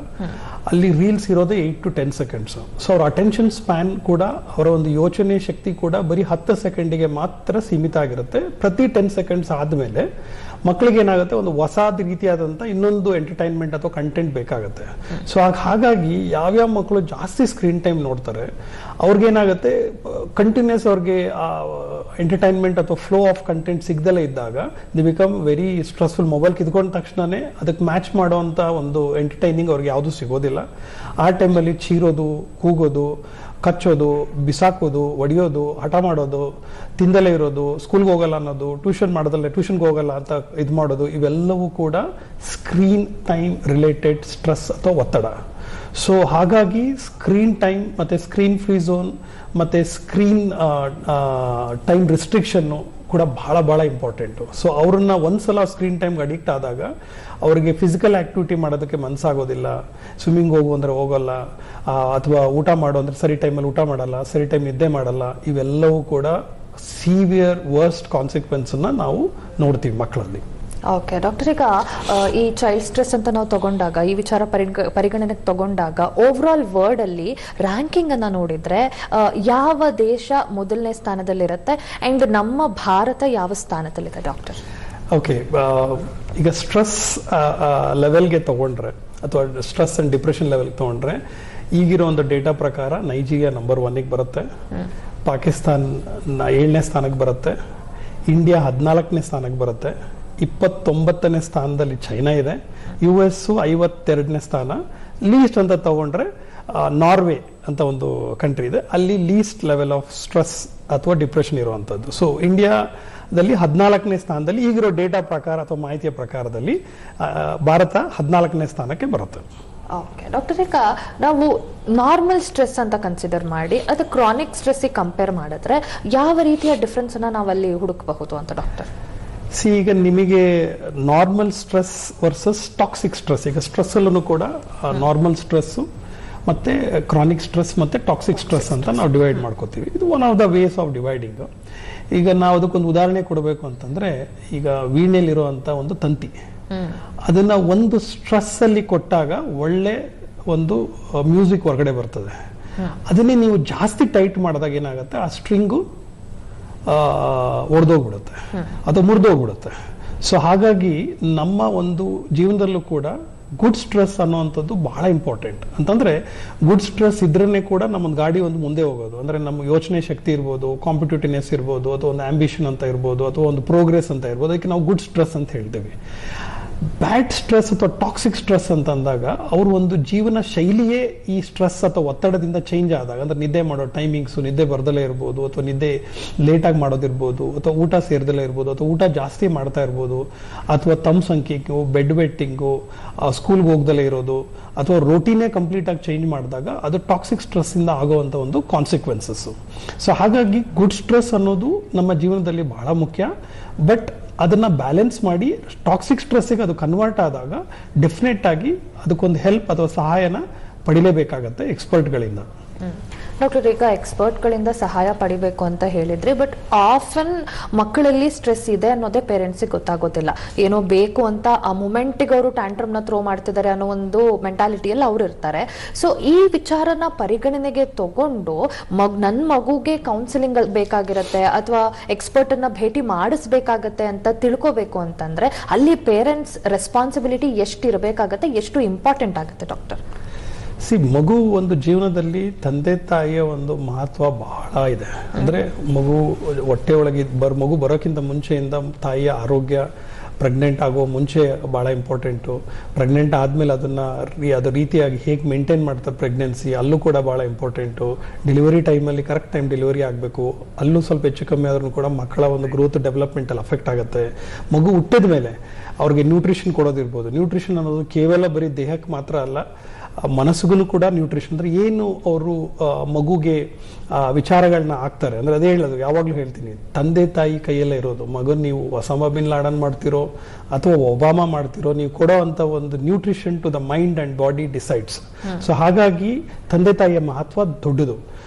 ಅಲ್ಲಿ ರೀಲ್ಸ್ ಇರೋದೇ 8 to 10 seconds. ಸೊ ಅವ್ರ ಅಟೆನ್ಷನ್ ಸ್ಪ್ಯಾನ್ ಕೂಡ, ಅವರ ಒಂದು ಯೋಚನೆ ಶಕ್ತಿ ಕೂಡ ಬರೀ 10 ಸೆಕೆಂಡಿಗೆ ಮಾತ್ರ ಸೀಮಿತ ಆಗಿರುತ್ತೆ. ಪ್ರತಿ 10 seconds ಆದ್ಮೇಲೆ ಮಕ್ಕಳಿಗೆ ಏನಾಗುತ್ತೆ, ಒಂದು ಹೊಸಾದ ರೀತಿಯಾದಂಥ ಇನ್ನೊಂದು ಎಂಟರ್ಟೈನ್ಮೆಂಟ್ ಅಥವಾ ಕಂಟೆಂಟ್ ಬೇಕಾಗುತ್ತೆ. ಸೊ ಹಾಗಾಗಿ ಯಾವ್ಯಾವ ಮಕ್ಕಳು ಜಾಸ್ತಿ ಸ್ಕ್ರೀನ್ ಟೈಮ್ ನೋಡ್ತಾರೆ ಅವ್ರಿಗೇನಾಗುತ್ತೆ, ಕಂಟಿನ್ಯೂಸ್ ಅವ್ರಿಗೆ ಆ ಎಂಟರ್ಟೈನ್ಮೆಂಟ್ ಅಥವಾ ಫ್ಲೋ ಆಫ್ ಕಂಟೆಂಟ್ ಸಿಗ್ದಲೇ ಇದ್ದಾಗ they become very stressful. Mobile ಕಿತ್ಕೊಂಡ ತಕ್ಷಣನೇ ಅದಕ್ಕೆ ಮ್ಯಾಚ್ ಮಾಡುವಂಥ ಒಂದು ಎಂಟರ್ಟೈನಿಂಗ್ ಅವ್ರಿಗೆ ಯಾವುದೂ ಸಿಗೋದಿಲ್ಲ. ಆ ಟೈಮಲ್ಲಿ ಚೀರೋದು, ಕೂಗೋದು, ಕಚ್ಚೋದು, ಬಿಸಾಕೋದು, ಒಡೆಯೋದು, ಹಠ ಮಾಡೋದು, ತಿಂದಲೇ ಇರೋದು, ಸ್ಕೂಲ್ಗೆ ಹೋಗಲ್ಲ ಅನ್ನೋದು, ಟ್ಯೂಷನ್ ಮಾಡೋದಲ್ಲೇ ಟ್ಯೂಷನ್ಗೆ ಹೋಗಲ್ಲ ಅಂತ ಇದು ಮಾಡೋದು, ಇವೆಲ್ಲವೂ ಕೂಡ ಸ್ಕ್ರೀನ್ ಟೈಮ್ ರಿಲೇಟೆಡ್ ಸ್ಟ್ರೆಸ್ ಅಥವಾ ಒತ್ತಡ. ಸೊ ಹಾಗಾಗಿ ಸ್ಕ್ರೀನ್ ಟೈಮ್ ಮತ್ತೆ ಸ್ಕ್ರೀನ್ ಫ್ರೀ ಝೋನ್ ಮತ್ತೆ ಸ್ಕ್ರೀನ್ ಟೈಮ್ ರಿಸ್ಟ್ರಿಕ್ಷನ್ನು ಕೂಡ ಬಹಳ ಇಂಪಾರ್ಟೆಂಟು. ಸೊ ಅವ್ರನ್ನ ಒಂದ್ಸಲ ಸ್ಕ್ರೀನ್ ಟೈಮ್ಗೆ ಅಡಿಕ್ಟ್ ಆದಾಗ ಅವರಿಗೆ ಫಿಸಿಕಲ್ ಆಕ್ಟಿವಿಟಿ ಮಾಡೋದಕ್ಕೆ ಮನಸ್ಸಾಗೋದಿಲ್ಲ. ಸ್ವಿಮ್ಮಿಂಗ್ ಹೋಗು ಅಂದ್ರೆ ಹೋಗಲ್ಲ, ಅಥವಾ ಊಟ ಮಾಡು ಅಂದ್ರೆ ಸರಿ ಟೈಮಲ್ಲಿ ಊಟ ಮಾಡಲ್ಲ, ಸರಿ ಟೈಮ್ ನಿದ್ದೆ ಮಾಡಲ್ಲ. ಇವೆಲ್ಲವೂ ಕೂಡ ಸಿವಿಯರ್ ವರ್ಸ್ಟ್ ಕಾನ್ಸಿಕ್ವೆನ್ಸ್ ನಾವು ನೋಡ್ತೀವಿ ಮಕ್ಕಳಲ್ಲಿ. ಓಕೆ ಡಾಕ್ಟರ್, ಈಗ ಈ ಚೈಲ್ಡ್ ಸ್ಟ್ರೆಸ್ ಅಂತ ನಾವು ತಗೊಂಡಾಗ, ಈ ವಿಚಾರ ಪರಿಗಣನೆಗೆ ತಗೊಂಡಾಗ, ಓವರ್ ಆಲ್ ವರ್ಲ್ಡ್ ಅಲ್ಲಿ ರ್ಯಾಂಕಿಂಗ್ ಅನ್ನ ನೋಡಿದ್ರೆ ಯಾವ ದೇಶ ಮೊದಲನೇ ಸ್ಥಾನದಲ್ಲಿರುತ್ತೆ ಅಂಡ್ ನಮ್ಮ ಭಾರತ ಯಾವ ಸ್ಥಾನದಲ್ಲಿದೆ ಡಾಕ್ಟರ್? ಓಕೆ, ಈಗ ಸ್ಟ್ರೆಸ್ ಲೆವೆಲ್ಗೆ ತಗೊಂಡ್ರೆ ಅಥವಾ ಸ್ಟ್ರೆಸ್ ಅಂಡ್ ಡಿಪ್ರೆಷನ್ ಲೆವೆಲ್ ತಗೊಂಡ್ರೆ ಈಗಿರೋ ಒಂದು ಡೇಟಾ ಪ್ರಕಾರ ನೈಜೀರಿಯಾ ನಂಬರ್ 1ಗೆ ಬರುತ್ತೆ, ಪಾಕಿಸ್ತಾನ್ 7ನೇ ಸ್ಥಾನಕ್ಕೆ ಬರುತ್ತೆ, ಇಂಡಿಯಾ 14ನೇ ಸ್ಥಾನಕ್ಕೆ ಬರುತ್ತೆ, 29ನೇ ಸ್ಥಾನದಲ್ಲಿ ಚೈನಾ ಇದೆ, US 52ನೇ ಸ್ಥಾನ. ಲೀಸ್ಟ್ ಅಂತ ತಗೊಂಡ್ರೆ ನಾರ್ವೆ ಅಂತ ಒಂದು ಕಂಟ್ರಿ ಇದೆ, ಅಲ್ಲಿ ಲೀಸ್ಟ್ ಲೆವೆಲ್ ಆಫ್ ಸ್ಟ್ರೆಸ್ ಅಥವಾ ಡಿಪ್ರೆಷನ್ ಇರುವಂಥದ್ದು. ಸೊ ಇಂಡಿಯಾದಲ್ಲಿ 14ನೇ ಸ್ಥಾನದಲ್ಲಿ ಈಗಿರೋ ಡೇಟಾ ಪ್ರಕಾರ ಅಥವಾ ಮಾಹಿತಿಯ ಪ್ರಕಾರದಲ್ಲಿ ಭಾರತ 14ನೇ ಸ್ಥಾನಕ್ಕೆ ಬರುತ್ತೆ. ಓಕೆ ಡಾಕ್ಟರ್, ಈಗ ನಾವು ನಾರ್ಮಲ್ ಸ್ಟ್ರೆಸ್ ಅಂತ ಕನ್ಸಿಡರ್ ಮಾಡಿ ಅದು ಕ್ರಾನಿಕ್ ಸ್ಟ್ರೆಸ್ ಕಂಪೇರ್ ಮಾಡಿದ್ರೆ ಯಾವ ರೀತಿಯ ಡಿಫ್ರೆನ್ಸ್ ಅನ್ನ ನಾವಲ್ಲಿ ಹುಡುಕಬಹುದು ಅಂತ ಡಾಕ್ಟರ್? ಈಗ ನಿಮಗೆ normal stress versus toxic stress, ಈಗ ಸ್ಟ್ರೆಸ್ ಅಲ್ಲೂ ಕೂಡ ನಾರ್ಮಲ್ ಸ್ಟ್ರೆಸ್ ಮತ್ತು ಕ್ರಾನಿಕ್ ಸ್ಟ್ರೆಸ್ ಮತ್ತು ಟಾಕ್ಸಿಕ್ ಸ್ಟ್ರೆಸ್ ಅಂತ ನಾವು ಡಿವೈಡ್ ಮಾಡ್ಕೋತೀವಿ. ಇದು one of the ways of dividing. ಈಗ ನಾವು ಅದಕ್ಕೊಂದು ಉದಾಹರಣೆ ಕೊಡಬೇಕು ಅಂತಂದರೆ, ಈಗ ವೀಣೆಯಲ್ಲಿರುವಂಥ ಒಂದು ತಂತಿ, ಅದನ್ನು ಒಂದು ಸ್ಟ್ರೆಸ್ಸಲ್ಲಿ ಕೊಟ್ಟಾಗ ಒಳ್ಳೆ ಒಂದು ಮ್ಯೂಸಿಕ್ ಹೊರಗಡೆ ಬರ್ತದೆ. ಅದನ್ನೇ ನೀವು ಜಾಸ್ತಿ ಟೈಟ್ ಮಾಡಿದಾಗ ಏನಾಗುತ್ತೆ, ಆ ಸ್ಟ್ರಿಂಗು ಒಡೆದೋಗ್ಬಿಡುತ್ತೆ ಅಥವಾ ಮುರಿದೋಗ್ಬಿಡುತ್ತೆ. ಸೊ ಹಾಗಾಗಿ ನಮ್ಮ ಒಂದು ಜೀವನದಲ್ಲೂ ಕೂಡ ಗುಡ್ ಸ್ಟ್ರೆಸ್ ಅನ್ನೋವಂಥದ್ದು ಬಹಳ ಇಂಪಾರ್ಟೆಂಟ್. ಅಂತಂದರೆ ಗುಡ್ ಸ್ಟ್ರೆಸ್ ಇದ್ರೇ ಕೂಡ ನಮ್ಮ ಗಾಡಿ ಒಂದು ಮುಂದೆ ಹೋಗೋದು. ಅಂದರೆ ನಮ್ಮ ಯೋಚನೆ ಶಕ್ತಿ ಇರ್ಬೋದು, ಕಾಂಪಿಟೇಟಿವ್ನೆಸ್ ಇರ್ಬೋದು, ಅಥವಾ ಒಂದು ಆಂಬಿಷನ್ ಅಂತ ಇರ್ಬೋದು, ಅಥವಾ ಒಂದು ಪ್ರೋಗ್ರೆಸ್ ಅಂತ ಇರ್ಬೋದು. ಅದಕ್ಕೆ ನಾವು ಗುಡ್ ಸ್ಟ್ರೆಸ್ ಅಂತ ಹೇಳ್ತೀವಿ. ಬ್ಯಾಡ್ ಸ್ಟ್ರೆಸ್ ಅಥವಾ ಟಾಕ್ಸಿಕ್ ಸ್ಟ್ರೆಸ್ ಅಂತ ಅಂದಾಗ ಅವ್ರ ಒಂದು ಜೀವನ ಶೈಲಿಯೇ ಈ ಸ್ಟ್ರೆಸ್ ಅಥವಾ ಒತ್ತಡದಿಂದ ಚೇಂಜ್ ಆದಾಗ, ಅಂದ್ರೆ ನಿದ್ದೆ ಮಾಡೋ ಟೈಮಿಂಗ್ಸು ನಿದ್ದೆ ಬರ್ದಲೇ ಇರ್ಬೋದು, ಅಥವಾ ನಿದ್ದೆ ಲೇಟಾಗಿ ಮಾಡೋದಿರ್ಬೋದು, ಅಥವಾ ಊಟ ಸೇರ್ದಲೇ ಇರ್ಬೋದು, ಅಥವಾ ಊಟ ಜಾಸ್ತಿ ಮಾಡ್ತಾ ಇರ್ಬೋದು, ಅಥವಾ ತಮ್ಮ ಸಂಖ್ಯೆಗೂ ಬೆಡ್ ವೆಟ್ಟಿಂಗು, ಸ್ಕೂಲ್ಗೆ ಹೋಗ್ದಲೇ ಇರೋದು, ಅಥವಾ ರೋಟೀನೇ ಕಂಪ್ಲೀಟ್ ಆಗಿ ಚೇಂಜ್ ಮಾಡಿದಾಗ ಅದು ಟಾಕ್ಸಿಕ್ ಸ್ಟ್ರೆಸ್ ಇಂದ ಆಗುವಂಥ ಒಂದು ಕಾನ್ಸಿಕ್ವೆನ್ಸಸ್. ಸೊ ಹಾಗಾಗಿ ಗುಡ್ ಸ್ಟ್ರೆಸ್ ಅನ್ನೋದು ನಮ್ಮ ಜೀವನದಲ್ಲಿ ಬಹಳ ಮುಖ್ಯ. ಬಟ್ ಅದನ್ನ ಬ್ಯಾಲೆನ್ಸ್ ಮಾಡಿ ಟಾಕ್ಸಿಕ್ ಸ್ಟ್ರೆಸ್ಸಿಗೆ ಅದು ಕನ್ವರ್ಟ್ ಆದಾಗ ಡೆಫಿನೆಟ್ ಆಗಿ ಅದಕ್ಕೊಂದು ಹೆಲ್ಪ್ ಅಥವಾ ಸಹಾಯನ ಪಡಿಲೇಬೇಕಾಗತ್ತೆ ಎಕ್ಸ್ಪರ್ಟ್ಗಳಿಂದ. ಡಾಕ್ಟರ್, ಈಗ ಎಕ್ಸ್ಪರ್ಟ್ಗಳಿಂದ ಸಹಾಯ ಪಡಿಬೇಕು ಅಂತ ಹೇಳಿದ್ರಿ, ಬಟ್ ಆಫನ್ ಮಕ್ಕಳಲ್ಲಿ ಸ್ಟ್ರೆಸ್ ಇದೆ ಅನ್ನೋದೇ ಪೇರೆಂಟ್ಸಿಗೆ ಗೊತ್ತಾಗೋದಿಲ್ಲ. ಏನೋ ಬೇಕು ಅಂತ ಆ ಮೂಮೆಂಟಿಗೆ ಅವರು ಟ್ಯಾಂಟ್ರಮ್ನ ಥ್ರೋ ಮಾಡ್ತಿದ್ದಾರೆ ಅನ್ನೋ ಒಂದು ಮೆಂಟಾಲಿಟಿಯಲ್ಲಿ ಅವ್ರು ಇರ್ತಾರೆ. ಸೊ ಈ ವಿಚಾರನ ಪರಿಗಣನೆಗೆ ತಗೊಂಡು ನನ್ನ ಮಗುಗೆ ಕೌನ್ಸಿಲಿಂಗ್ ಬೇಕಾಗಿರುತ್ತೆ ಅಥವಾ ಎಕ್ಸ್ಪರ್ಟನ್ನ ಭೇಟಿ ಮಾಡಿಸ್ಬೇಕಾಗತ್ತೆ ಅಂತ ತಿಳ್ಕೋಬೇಕು ಅಂತಂದ್ರೆ ಅಲ್ಲಿ ಪೇರೆಂಟ್ಸ್ ರೆಸ್ಪಾನ್ಸಿಬಿಲಿಟಿ ಎಷ್ಟು ಇರಬೇಕಾಗತ್ತೆ, ಎಷ್ಟು ಇಂಪಾರ್ಟೆಂಟ್ ಆಗುತ್ತೆ ಡಾಕ್ಟರ್? ಮಗು ಒಂದು ಜೀವನದಲ್ಲಿ ತಂದೆ ತಾಯಿಯ ಒಂದು ಮಹತ್ವ ಬಹಳ ಇದೆ. ಅಂದರೆ ಮಗು ಹೊಟ್ಟೆ ಒಳಗೆ ಮಗು ಬರೋಕ್ಕಿಂತ ಮುಂಚೆಯಿಂದ ತಾಯಿಯ ಆರೋಗ್ಯ, ಪ್ರೆಗ್ನೆಂಟ್ ಆಗೋ ಮುಂಚೆ ಭಾಳ ಇಂಪಾರ್ಟೆಂಟು, ಪ್ರೆಗ್ನೆಂಟ್ ಆದಮೇಲೆ ಅದು ರೀತಿಯಾಗಿ ಹೇಗೆ ಮೇಂಟೈನ್ ಮಾಡ್ತಾರೆ ಪ್ರೆಗ್ನೆನ್ಸಿ, ಅಲ್ಲೂ ಕೂಡ ಭಾಳ ಇಂಪಾರ್ಟೆಂಟು. ಡೆಲಿವರಿ ಟೈಮಲ್ಲಿ ಕರೆಕ್ಟ್ ಟೈಮ್ ಡೆಲಿವರಿ ಆಗಬೇಕು, ಅಲ್ಲೂ ಸ್ವಲ್ಪ ಹೆಚ್ಚು ಕಮ್ಮಿ ಆದ್ರೂ ಕೂಡ ಮಕ್ಕಳ ಒಂದು ಗ್ರೋತ್ ಡೆವಲಪ್ಮೆಂಟಲ್ಲಿ ಅಫೆಕ್ಟ್ ಆಗುತ್ತೆ. ಮಗು ಹುಟ್ಟಿದ ಮೇಲೆ ಅವ್ರಿಗೆ ನ್ಯೂಟ್ರಿಷನ್ ಕೊಡೋದಿರ್ಬೋದು. ನ್ಯೂಟ್ರಿಷನ್ ಅನ್ನೋದು ಕೇವಲ ಬರೀ ದೇಹಕ್ಕೆ ಮಾತ್ರ ಅಲ್ಲ, ಮನಸ್ಸಿಗೂ ಕೂಡ ನ್ಯೂಟ್ರಿಷನ್. ಅಂದರೆ ಏನು ಅವರು ಮಗುಗೆ ವಿಚಾರಗಳನ್ನ ಹಾಕ್ತಾರೆ, ಅಂದರೆ ಅದೇ ಹೇಳೋದು, ಯಾವಾಗಲೂ ಹೇಳ್ತೀನಿ, ತಂದೆ ತಾಯಿ ಕೈಯಲ್ಲೇ ಇರೋದು. ಮಗನ ನೀವು ಒಸಾಮಾ ಬಿನ್ ಲಾಡನ್ ಮಾಡ್ತಿರೋ ಅಥವಾ ಒಬಾಮಾ ಮಾಡ್ತಿರೋ, ನೀವು ಕೊಡೋ ಅಂಥ ಒಂದು nutrition to the mind and body decides. So ಹಾಗಾಗಿ ತಂದೆ ತಾಯಿಯ ಮಹತ್ವ ದೊಡ್ಡದು.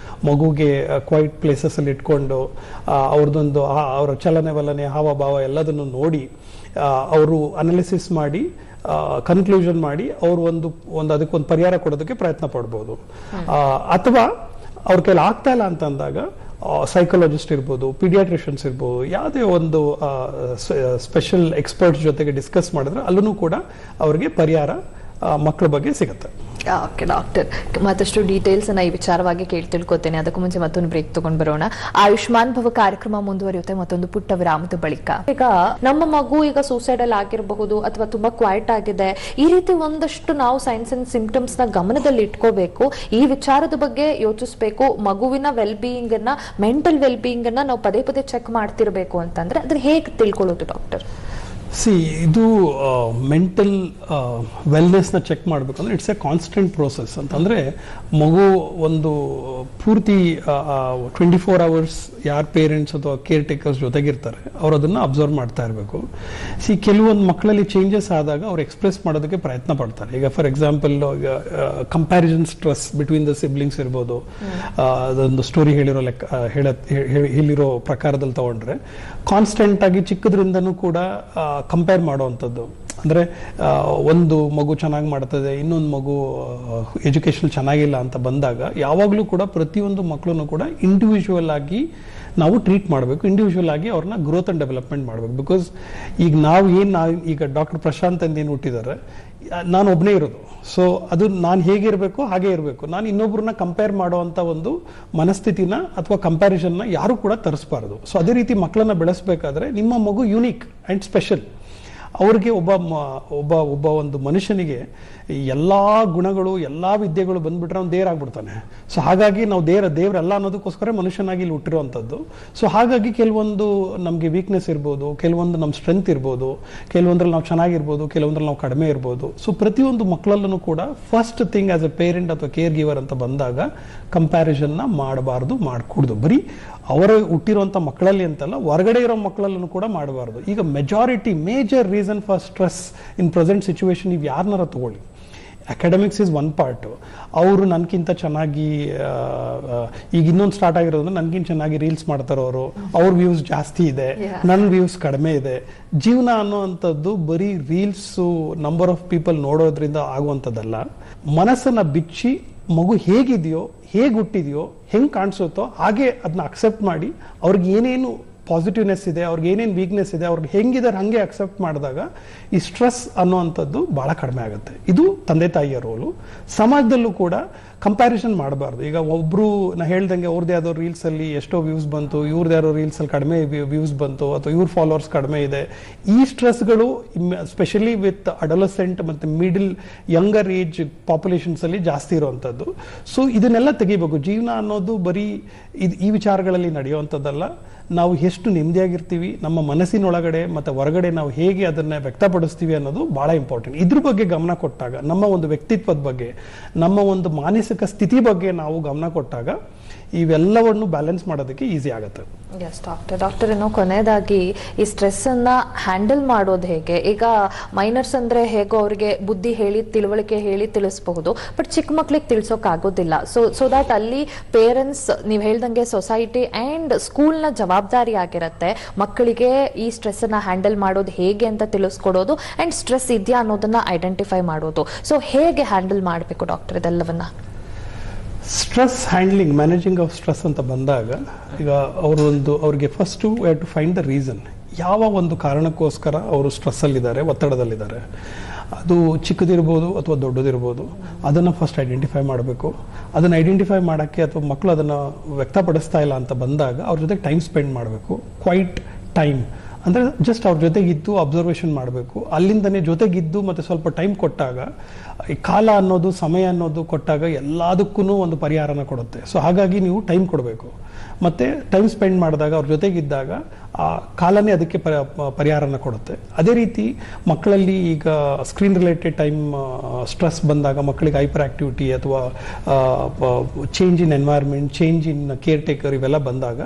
ಮಗುಗೆ ಕ್ವೈಟ್ ಪ್ಲೇಸಸ್ಸಲ್ಲಿ ಇಟ್ಕೊಂಡು ಅವ್ರದ್ದೊಂದು ಅವರ ಚಲನೆ ವಲನೆ ಹಾವಭಾವ ಎಲ್ಲದನ್ನು ನೋಡಿ ಅವರು ಅನಾಲಿಸಿಸ್ ಮಾಡಿ ಕನ್ಕ್ಲೂಷನ್ ಮಾಡಿ ಅವರು ಒಂದು ಅದಕ್ಕೊಂದು ಪರಿಹಾರ ಕೊಡೋದಕ್ಕೆ ಪ್ರಯತ್ನ ಪಡ್ಬೋದು. ಅಥವಾ ಅವ್ರ ಕೈಲಿ ಆಗ್ತಾ ಇಲ್ಲ ಅಂತ ಅಂದಾಗ ಸೈಕಾಲಜಿಸ್ಟ್ ಇರ್ಬೋದು, ಪೀಡಿಯಾಟ್ರಿಷಿಯನ್ಸ್ ಇರ್ಬೋದು, ಯಾವುದೇ ಒಂದು ಸ್ಪೆಷಲ್ ಎಕ್ಸ್ಪರ್ಟ್ಸ್ ಜೊತೆಗೆ ಡಿಸ್ಕಸ್ ಮಾಡಿದ್ರೆ ಅಲ್ಲೂ ಕೂಡ ಅವ್ರಿಗೆ ಪರಿಹಾರ ಮಕ್ಕಳ ಬಗ್ಗೆ ಸಿಗುತ್ತೆ. ಓಕೆ ಡಾಕ್ಟರ್, ಮತ್ತಷ್ಟು ಡೀಟೇಲ್ಸ್ ಅನ್ನ ಈ ವಿಚಾರವಾಗಿ ತಿಳ್ಕೊತೇನೆ. ಅದಕ್ಕೂ ಮುಂಚೆ ಮತ್ತೊಂದು ಬ್ರೇಕ್ ತಗೊಂಡ್ ಬರೋಣ. ಆಯುಷ್ಮಾನ್ ಭವ ಕಾರ್ಯಕ್ರಮ ಮುಂದುವರಿಯುತ್ತೆ ಮತ್ತೊಂದು ಪುಟ್ಟ ವಿರಾಮದ ಬಳಿಕ. ಈಗ ನಮ್ಮ ಮಗು ಈಗ ಸೂಸೈಡಲ್ ಆಗಿರಬಹುದು ಅಥವಾ ತುಂಬಾ ಕ್ವೈಟ್ ಆಗಿದೆ, ಈ ರೀತಿ ಒಂದಷ್ಟು ನಾವು ಸೈನ್ಸ್ ಅಂಡ್ ಸಿಂಪ್ಟಮ್ಸ್ ನ ಗಮನದಲ್ಲಿ ಇಟ್ಕೋಬೇಕು. ಈ ವಿಚಾರದ ಬಗ್ಗೆ ಯೋಚಿಸಬೇಕು. ಮಗುವಿನ ವೆಲ್ ಬೀಯಿಂಗ್ ಅನ್ನ, ಮೆಂಟಲ್ ವೆಲ್ ಬೀಯಿಂಗ್ ಅನ್ನ ನಾವು ಪದೇ ಪದೇ ಚೆಕ್ ಮಾಡ್ತಿರ್ಬೇಕು ಅಂತಂದ್ರೆ ಅದನ್ನ ಹೇಗೆ ತಿಳ್ಕೊಳ್ಳೋದು ಡಾಕ್ಟರ್? ಇದು ಮೆಂಟಲ್ ವೆಲ್ನೆಸ್ನ ಚೆಕ್ ಮಾಡಬೇಕಂದ್ರೆ ಇಟ್ಸ್ ಎ ಕಾನ್ಸ್ಟೆಂಟ್ ಪ್ರೋಸೆಸ್. ಅಂತಂದರೆ ಮಗು ಒಂದು ಪೂರ್ತಿ 24 hours ಯಾರು ಪೇರೆಂಟ್ಸ್ ಅಥವಾ ಕೇರ್ ಟೇಕರ್ಸ್ ಜೊತೆಗಿರ್ತಾರೆ ಅವ್ರು ಅದನ್ನು ಅಬ್ಸರ್ವ್ ಮಾಡ್ತಾ ಇರಬೇಕು. ಕೆಲವೊಂದು ಮಕ್ಕಳಲ್ಲಿ ಚೇಂಜಸ್ ಆದಾಗ ಅವ್ರು ಎಕ್ಸ್ಪ್ರೆಸ್ ಮಾಡೋದಕ್ಕೆ ಪ್ರಯತ್ನ ಪಡ್ತಾರೆ. ಈಗ for example comparison stress between the siblings ಇರ್ಬೋದು. ಅದೊಂದು ಸ್ಟೋರಿ ಹೇಳಿರೋ ಪ್ರಕಾರದಲ್ಲಿ ತಗೊಂಡ್ರೆ ಕಾನ್ಸ್ಟೆಂಟ್ ಆಗಿ ಚಿಕ್ಕದ್ರಿಂದನೂ ಕೂಡ ಕಂಪೇರ್ ಮಾಡುವಂಥದ್ದು. ಅಂದರೆ ಒಂದು ಮಗು ಚೆನ್ನಾಗಿ ಮಾಡ್ತದೆ, ಇನ್ನೊಂದು ಮಗು ಎಜುಕೇಷನ್ ಚೆನ್ನಾಗಿಲ್ಲ ಅಂತ ಬಂದಾಗ ಯಾವಾಗಲೂ ಕೂಡ ಪ್ರತಿಯೊಂದು ಮಕ್ಕಳನ್ನು ಕೂಡ ಇಂಡಿವಿಜುವಲ್ ಆಗಿ ನಾವು ಟ್ರೀಟ್ ಮಾಡಬೇಕು. ಇಂಡಿವಿಜುವಲ್ ಆಗಿ ಅವ್ರನ್ನ ಗ್ರೋತ್ ಆ್ಯಂಡ್ ಡೆವಲಪ್ಮೆಂಟ್ ಮಾಡಬೇಕು. ಬಿಕಾಸ್ ಈಗ ಈಗ ಡಾಕ್ಟರ್ ಪ್ರಶಾಂತ್ ಅಂತ ಏನು ಹುಟ್ಟಿದ್ದಾರೆ, ನಾನು ಒಬ್ಬನೇ ಇರೋದು. ಸೊ ಅದು ನಾನು ಹೇಗಿರಬೇಕು ಹಾಗೆ ಇರಬೇಕು. ನಾನು ಇನ್ನೊಬ್ಬರನ್ನ ಕಂಪೇರ್ ಮಾಡುವಂಥ ಒಂದು ಮನಸ್ಥಿತಿನ ಅಥವಾ ಕಂಪ್ಯಾರಿಸನ್ನ ಯಾರು ಕೂಡ ತರಿಸಬಾರ್ದು. ಸೊ ಅದೇ ರೀತಿ ಮಕ್ಕಳನ್ನ ಬೆಳೆಸಬೇಕಾದ್ರೆ ನಿಮ್ಮ ಮಗು ಯೂನಿಕ್ ಆ್ಯಂಡ್ ಸ್ಪೆಷಲ್. ಅವ್ರಿಗೆ ಒಬ್ಬ ಒಂದು ಮನುಷ್ಯನಿಗೆ ಎಲ್ಲ ಗುಣಗಳು ಎಲ್ಲ ವಿದ್ಯೆಗಳು ಬಂದ್ಬಿಟ್ರೆ ಅವ್ನು ದೇವರಾಗ್ಬಿಡ್ತಾನೆ. ಸೊ ಹಾಗಾಗಿ ನಾವು ದೇವರಲ್ಲ ಅನ್ನೋದಕ್ಕೋಸ್ಕರ ಮನುಷ್ಯನಾಗಿ ಇಲ್ಲಿ ಹುಟ್ಟಿರುವಂಥದ್ದು. ಸೊ ಹಾಗಾಗಿ ಕೆಲವೊಂದು ನಮಗೆ ವೀಕ್ನೆಸ್ ಇರ್ಬೋದು, ಕೆಲವೊಂದು ನಮ್ಮ ಸ್ಟ್ರೆಂತ್ ಇರ್ಬೋದು, ಕೆಲವೊಂದ್ರಲ್ಲಿ ನಾವು ಚೆನ್ನಾಗಿರ್ಬೋದು, ಕೆಲವೊಂದ್ರಲ್ಲಿ ನಾವು ಕಡಿಮೆ ಇರ್ಬೋದು. ಸೊ ಪ್ರತಿಯೊಂದು ಮಕ್ಕಳಲ್ಲೂ ಕೂಡ first thing as A parent ಅಥವಾ ಕೇರ್ ಗಿವರ್ ಅಂತ ಬಂದಾಗ ಕಂಪ್ಯಾರಿಸನ್ನ ಮಾಡಬಾರ್ದು, ಮಾಡಕೂಡ್ದು. ಬರೀ ಅವರ ಹುಟ್ಟಿರುವಂಥ ಮಕ್ಕಳಲ್ಲಿ ಅಂತಲ್ಲ, ಹೊರಗಡೆ ಇರೋ ಮಕ್ಕಳಲ್ಲೂ ಕೂಡ ಮಾಡಬಾರ್ದು. ಈಗ major reason for stress in present situation ನೀವು ಯಾರನ್ನಾರ ತಗೊಳ್ಳಿ, ಅಕಾಡೆಮಿಕ್ಸ್ ಇಸ್ ಒನ್ ಪಾರ್ಟ್. ಅವರು ನನ್ಗಿಂತ ಚೆನ್ನಾಗಿ ಈಗ ಇನ್ನೊಂದು ಸ್ಟಾರ್ಟ್ ಆಗಿರೋದು ನನ್ಗಿಂತ ಚೆನ್ನಾಗಿ ರೀಲ್ಸ್ ಮಾಡ್ತಾರೆ ಅವ್ರ ವ್ಯೂಸ್ ಜಾಸ್ತಿ ಇದೆ, ನನ್ನ ವ್ಯೂಸ್ ಕಡಿಮೆ ಇದೆ. ಜೀವನ ಅನ್ನೋವಂಥದ್ದು ಬರೀ ರೀಲ್ಸು ನಂಬರ್ ಆಫ್ ಪೀಪಲ್ ನೋಡೋದ್ರಿಂದ ಆಗುವಂಥದ್ದಲ್ಲ. ಮನಸ್ಸನ್ನ ಬಿಚ್ಚಿ ಮಗು ಹೇಗಿದೆಯೋ, ಹೇಗೆ ಹುಟ್ಟಿದೆಯೋ, ಹೆಂಗೆ ಕಾಣಿಸುತ್ತೋ ಹಾಗೆ ಅದನ್ನ ಅಕ್ಸೆಪ್ಟ್ ಮಾಡಿ ಅವ್ರಿಗೆ ಏನೇನು ಪಾಸಿಟಿವ್ನೆಸ್ ಇದೆ, ಅವ್ರಿಗೆ ಏನೇನು ವೀಕ್ನೆಸ್ ಇದೆ, ಅವ್ರಿಗೆ ಹೆಂಗಿದ್ದಾರೆ ಹಂಗೆ ಅಕ್ಸೆಪ್ಟ್ ಮಾಡಿದಾಗ ಈ ಸ್ಟ್ರೆಸ್ ಅನ್ನೋವಂಥದ್ದು ಭಾಳ ಕಡಿಮೆ ಆಗುತ್ತೆ. ಇದು ತಂದೆ ತಾಯಿಯ ರೋಲು. ಸಮಾಜದಲ್ಲೂ ಕೂಡ ಕಂಪ್ಯಾರಿಸನ್ ಮಾಡಬಾರ್ದು. ಈಗ ಒಬ್ರು ನಾ ಹೇಳ್ದಂಗೆ ಅವ್ರದ್ದು ಯಾವ್ದೋ ರೀಲ್ಸಲ್ಲಿ ಎಷ್ಟೋ ವ್ಯೂಸ್ ಬಂತು, ಇವ್ರದ್ದು ಯಾರೋ ರೀಲ್ಸಲ್ಲಿ ಕಡಿಮೆ ವ್ಯೂಸ್ ಬಂತು, ಅಥವಾ ಇವ್ರ ಫಾಲೋವರ್ಸ್ ಕಡಿಮೆ ಇದೆ. ಈ ಸ್ಟ್ರೆಸ್ಗಳು ಸ್ಪೆಷಲಿ ವಿತ್ ಅಡೋಲಸೆಂಟ್ ಮತ್ತು ಮಿಡಲ್ ಯಂಗರ್ ಏಜ್ ಪಾಪ್ಯುಲೇಷನ್ಸಲ್ಲಿ ಜಾಸ್ತಿ ಇರುವಂಥದ್ದು. ಸೊ ಇದನ್ನೆಲ್ಲ ತೆಗಿಬೇಕು. ಜೀವನ ಅನ್ನೋದು ಬರೀ ಈ ವಿಚಾರಗಳಲ್ಲಿ ನಡೆಯುವಂಥದ್ದಲ್ಲ. ನಾವು ಎಷ್ಟು ನೆಮ್ಮದಿಯಾಗಿರ್ತೀವಿ, ನಮ್ಮ ಮನಸ್ಸಿನೊಳಗಡೆ ಮತ್ತು ಹೊರಗಡೆ ನಾವು ಹೇಗೆ ಅದನ್ನು ವ್ಯಕ್ತಪಡಿಸ್ತೀವಿ ಅನ್ನೋದು ಭಾಳ ಇಂಪಾರ್ಟೆಂಟ್. ಇದ್ರ ಬಗ್ಗೆ ಗಮನ ಕೊಟ್ಟಾಗ, ನಮ್ಮ ಒಂದು ವ್ಯಕ್ತಿತ್ವದ ಬಗ್ಗೆ, ನಮ್ಮ ಒಂದು ಮಾನಸಿಕ ಸ್ಥಿತಿ ಬಗ್ಗೆ ನಾವು ಗಮನ ಕೊಟ್ಟಾಗ ಇವೆಲ್ಲವನ್ನು ಬ್ಯಾಲೆನ್ಸ್ ಮಾಡೋದಕ್ಕೆ ಈಸಿ ಆಗುತ್ತೆ. ಎಸ್ ಡಾಕ್ಟರ್ ಇನ್ನು ಕೊನೆಯದಾಗಿ ಈ ಸ್ಟ್ರೆಸ್ ಅನ್ನ ಹ್ಯಾಂಡಲ್ ಮಾಡೋದು ಹೇಗೆ? ಈಗ ಮೈನರ್ಸ್ ಅಂದ್ರೆ ಹೇಗೋ ಅವ್ರಿಗೆ ಬುದ್ಧಿ ಹೇಳಿ, ತಿಳುವಳಿಕೆ ಹೇಳಿ ತಿಳಿಸಬಹುದು, ಬಟ್ ಚಿಕ್ಕ ಮಕ್ಳಿಗೆ ತಿಳ್ಸೋಕ್ ಆಗೋದಿಲ್ಲ. ಸೊ ದಟ್ ಅಲ್ಲಿ ಪೇರೆಂಟ್ಸ್, ನೀವು ಹೇಳ್ದಂಗೆ ಸೊಸೈಟಿ ಅಂಡ್ ಸ್ಕೂಲ್ ನ ಜವಾಬ್ದಾರಿ ಆಗಿರುತ್ತೆ ಮಕ್ಕಳಿಗೆ ಈ ಸ್ಟ್ರೆಸ್ ಅನ್ನ ಹ್ಯಾಂಡಲ್ ಮಾಡೋದು ಹೇಗೆ ಅಂತ ತಿಳಿಸ್ಕೊಡೋದು, ಅಂಡ್ ಸ್ಟ್ರೆಸ್ ಇದೆಯಾ ಅನ್ನೋದನ್ನ ಐಡೆಂಟಿಫೈ ಮಾಡೋದು. ಸೊ ಹೇಗೆ ಹ್ಯಾಂಡಲ್ ಮಾಡಬೇಕು ಡಾಕ್ಟರ್ ಇದೆಲ್ಲವನ್ನ? Stress handling, managing of stress ಅಂತ ಬಂದಾಗ, ಈಗ ಅವ್ರಿಗೆ first we have to find the reason. ಯಾವ ಒಂದು ಕಾರಣಕ್ಕೋಸ್ಕರ ಅವರು ಸ್ಟ್ರೆಸ್ಸಲ್ಲಿದ್ದಾರೆ, ಒತ್ತಡದಲ್ಲಿದ್ದಾರೆ. ಅದು ಚಿಕ್ಕದಿರ್ಬೋದು ಅಥವಾ ದೊಡ್ಡದಿರ್ಬೋದು. ಅದನ್ನು ಫಸ್ಟ್ ಐಡೆಂಟಿಫೈ ಮಾಡಬೇಕು. ಅದನ್ನು ಐಡೆಂಟಿಫೈ ಮಾಡೋಕ್ಕೆ, ಅಥವಾ ಮಕ್ಕಳು ಅದನ್ನು ವ್ಯಕ್ತಪಡಿಸ್ತಾ ಇಲ್ಲ ಅಂತ ಬಂದಾಗ ಅವ್ರ ಜೊತೆಗೆ ಟೈಮ್ ಸ್ಪೆಂಡ್ ಮಾಡಬೇಕು. ಕ್ವೈಟ್ ಟೈಮ್ ಅಂದರೆ ಜಸ್ಟ್ ಅವ್ರ ಜೊತೆಗಿದ್ದು ಅಬ್ಸರ್ವೇಷನ್ ಮಾಡಬೇಕು. ಅಲ್ಲಿಂದನೇ ಜೊತೆಗಿದ್ದು ಮತ್ತು ಸ್ವಲ್ಪ ಟೈಮ್ ಕೊಟ್ಟಾಗ, ಈ ಕಾಲ ಅನ್ನೋದು, ಸಮಯ ಅನ್ನೋದು ಕೊಟ್ಟಾಗ ಎಲ್ಲದಕ್ಕೂ ಒಂದು ಪರಿಹಾರನ ಕೊಡುತ್ತೆ. ಸೊ ಹಾಗಾಗಿ ನೀವು ಟೈಮ್ ಕೊಡಬೇಕು. ಮತ್ತು ಟೈಮ್ ಸ್ಪೆಂಡ್ ಮಾಡಿದಾಗ, ಅವ್ರ ಜೊತೆಗಿದ್ದಾಗ ಆ ಕಾಲನೇ ಅದಕ್ಕೆ ಪರಿಹಾರನ ಕೊಡುತ್ತೆ. ಅದೇ ರೀತಿ ಮಕ್ಕಳಲ್ಲಿ ಈಗ ಸ್ಕ್ರೀನ್ ರಿಲೇಟೆಡ್ ಟೈಮ್ ಸ್ಟ್ರೆಸ್ ಬಂದಾಗ ಮಕ್ಕಳಿಗೆ ಹೈಪರ್ ಆಕ್ಟಿವಿಟಿ ಅಥವಾ change in environment, change in care taker ಇವೆಲ್ಲ ಬಂದಾಗ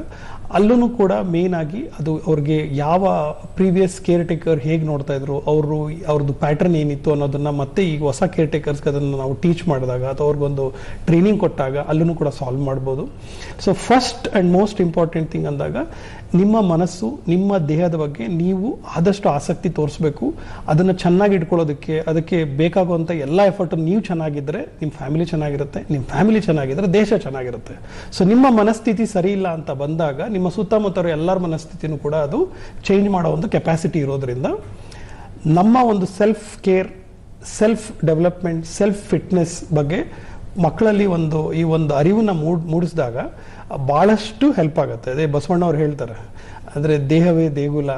ಅಲ್ಲೂ ಕೂಡ ಮೇನ್ ಆಗಿ ಅದು ಅವ್ರಿಗೆ ಯಾವ ಪ್ರೀವಿಯಸ್ ಕೇರ್ ಟೇಕರ್ ಹೇಗೆ ನೋಡ್ತಾ ಇದ್ರು, ಅವ್ರದ್ದು ಪ್ಯಾಟರ್ನ್ ಏನಿತ್ತು ಅನ್ನೋದನ್ನ ಮತ್ತೆ ಈಗ ಹೊಸ ಕೇರ್ ಟೇಕರ್ಸ್ಗೆ ಅದನ್ನು ನಾವು ಟೀಚ್ ಮಾಡಿದಾಗ ಅಥವಾ ಅವ್ರಿಗೊಂದು ಟ್ರೈನಿಂಗ್ ಕೊಟ್ಟಾಗ ಅಲ್ಲೂ ಕೂಡ ಸಾಲ್ವ್ ಮಾಡ್ಬೋದು. So first and most important thing ಅಂದಾಗ, ನಿಮ್ಮ ಮನಸ್ಸು, ನಿಮ್ಮ ದೇಹದ ಬಗ್ಗೆ ನೀವು ಆದಷ್ಟು ಆಸಕ್ತಿ ತೋರಿಸ್ಬೇಕು. ಅದನ್ನು ಚೆನ್ನಾಗಿ ಇಟ್ಕೊಳ್ಳೋದಕ್ಕೆ, ಅದಕ್ಕೆ ಬೇಕಾಗುವಂಥ ಎಲ್ಲ ಎಫರ್ಟ್ ನೀವು ಚೆನ್ನಾಗಿದ್ದರೆ ನಿಮ್ಮ ಫ್ಯಾಮಿಲಿ ಚೆನ್ನಾಗಿರುತ್ತೆ, ನಿಮ್ಮ ಫ್ಯಾಮಿಲಿ ಚೆನ್ನಾಗಿದ್ದರೆ ದೇಶ ಚೆನ್ನಾಗಿರುತ್ತೆ. ಸೊ ನಿಮ್ಮ ಮನಸ್ಥಿತಿ ಸರಿ ಇಲ್ಲ ಅಂತ ಬಂದಾಗ ನಿಮ್ಮ ಸುತ್ತಮುತ್ತಲ ಎಲ್ಲರ ಮನಸ್ಥಿತಿನೂ ಕೂಡ ಅದು ಚೇಂಜ್ ಮಾಡೋ ಒಂದು ಕೆಪಾಸಿಟಿ ಇರೋದ್ರಿಂದ ನಮ್ಮ ಒಂದು self care, self development, self fitness ಬಗ್ಗೆ ಮಕ್ಕಳಲ್ಲಿ ಈ ಒಂದು ಅರಿವನ್ನ ಮೂಡಿಸಿದಾಗ ಭಾಳಷ್ಟು ಹೆಲ್ಪ್ ಆಗುತ್ತೆ. ಅದೇ ಬಸವಣ್ಣವ್ರು ಹೇಳ್ತಾರೆ, ಅಂದರೆ ದೇಹವೇ ದೇಗುಲ,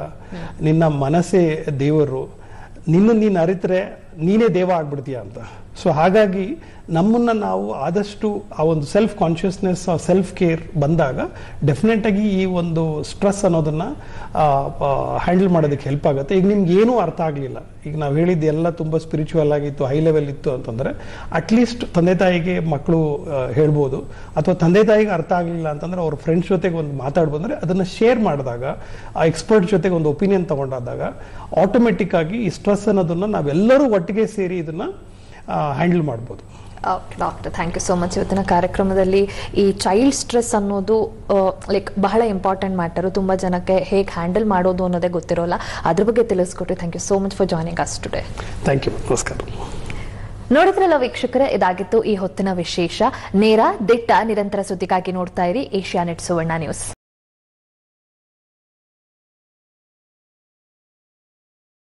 ನಿನ್ನ ಮನಸ್ಸೇ ದೇವರು, ನೀನು ಅರಿತರೆ ನೀನೇ ದೇವ ಆಗ್ಬಿಡ್ತೀಯ ಅಂತ. ಸೊ ಹಾಗಾಗಿ ನಮ್ಮನ್ನು ನಾವು ಆದಷ್ಟು ಆ ಒಂದು ಸೆಲ್ಫ್ ಕಾನ್ಷಿಯಸ್ನೆಸ್, ಸೆಲ್ಫ್ ಕೇರ್ ಬಂದಾಗ ಡೆಫಿನೆಟ್ ಆಗಿ ಈ ಒಂದು ಸ್ಟ್ರೆಸ್ ಅನ್ನೋದನ್ನು ಹ್ಯಾಂಡಲ್ ಮಾಡೋದಕ್ಕೆ ಹೆಲ್ಪ್ ಆಗುತ್ತೆ. ಈಗ ನಿಮ್ಗೆ ಏನೂ ಅರ್ಥ ಆಗಲಿಲ್ಲ, ಈಗ ನಾವು ಹೇಳಿದ್ದು ಎಲ್ಲ ತುಂಬ ಸ್ಪಿರಿಚುವಲ್ ಆಗಿತ್ತು, ಹೈ ಲೆವೆಲ್ ಇತ್ತು ಅಂತಂದರೆ ಅಟ್ಲೀಸ್ಟ್ ತಂದೆ ತಾಯಿಗೆ ಮಕ್ಕಳು ಹೇಳ್ಬೋದು, ಅಥವಾ ತಂದೆ ತಾಯಿಗೆ ಅರ್ಥ ಆಗಲಿಲ್ಲ ಅಂತಂದರೆ ಅವ್ರ ಫ್ರೆಂಡ್ಸ್ ಜೊತೆಗೆ ಒಂದು ಮಾತಾಡ್ಬಂದ್ರೆ ಅದನ್ನು ಶೇರ್ ಮಾಡಿದಾಗ, ಆ ಎಕ್ಸ್ಪರ್ಟ್ ಜೊತೆಗೆ ಒಂದು ಒಪಿನಿಯನ್ ತಗೊಂಡಾದಾಗ ಆಟೋಮೆಟಿಕ್ ಆಗಿ ಈ ಸ್ಟ್ರೆಸ್ ಅನ್ನೋದನ್ನು ನಾವೆಲ್ಲರೂ ಒಟ್ಟಿಗೆ ಸೇರಿ ಇದನ್ನು ಹ್ಯಾಂಡಲ್ ಮಾಡ್ಬೋದು. Doctor, thank you so much. ಇವತ್ತಿನ ಕಾರ್ಯಕ್ರಮದಲ್ಲಿ ಈ ಚೈಲ್ಡ್ ಸ್ಟ್ರೆಸ್ ಅನ್ನೋದು ಬಹಳ ಇಂಪಾರ್ಟೆಂಟ್ ಮ್ಯಾಟರು. ತುಂಬ ಜನಕ್ಕೆ ಹೇಗೆ ಹ್ಯಾಂಡಲ್ ಮಾಡೋದು ಅನ್ನೋದೇ ಗೊತ್ತಿರೋಲ್ಲ. ಅದ್ರ ಬಗ್ಗೆ ತಿಳಿಸ್ಕೊಟ್ರಿ. Thank you so much for joining us today. Thank you. ನಮಸ್ಕಾರ. ನೋಡಿದ್ರಲ್ಲ ವೀಕ್ಷಕರೇ, ಇದಾಗಿತ್ತು ಈ ಹೊತ್ತಿನ ವಿಶೇಷ. ನೇರ, ದಿಟ್ಟ, ನಿರಂತರ ಸುದ್ದಿಗಾಗಿ ನೋಡ್ತಾ ಇರಿ ಏಷ್ಯಾನೆಟ್ ಸುವರ್ಣ ನ್ಯೂಸ್.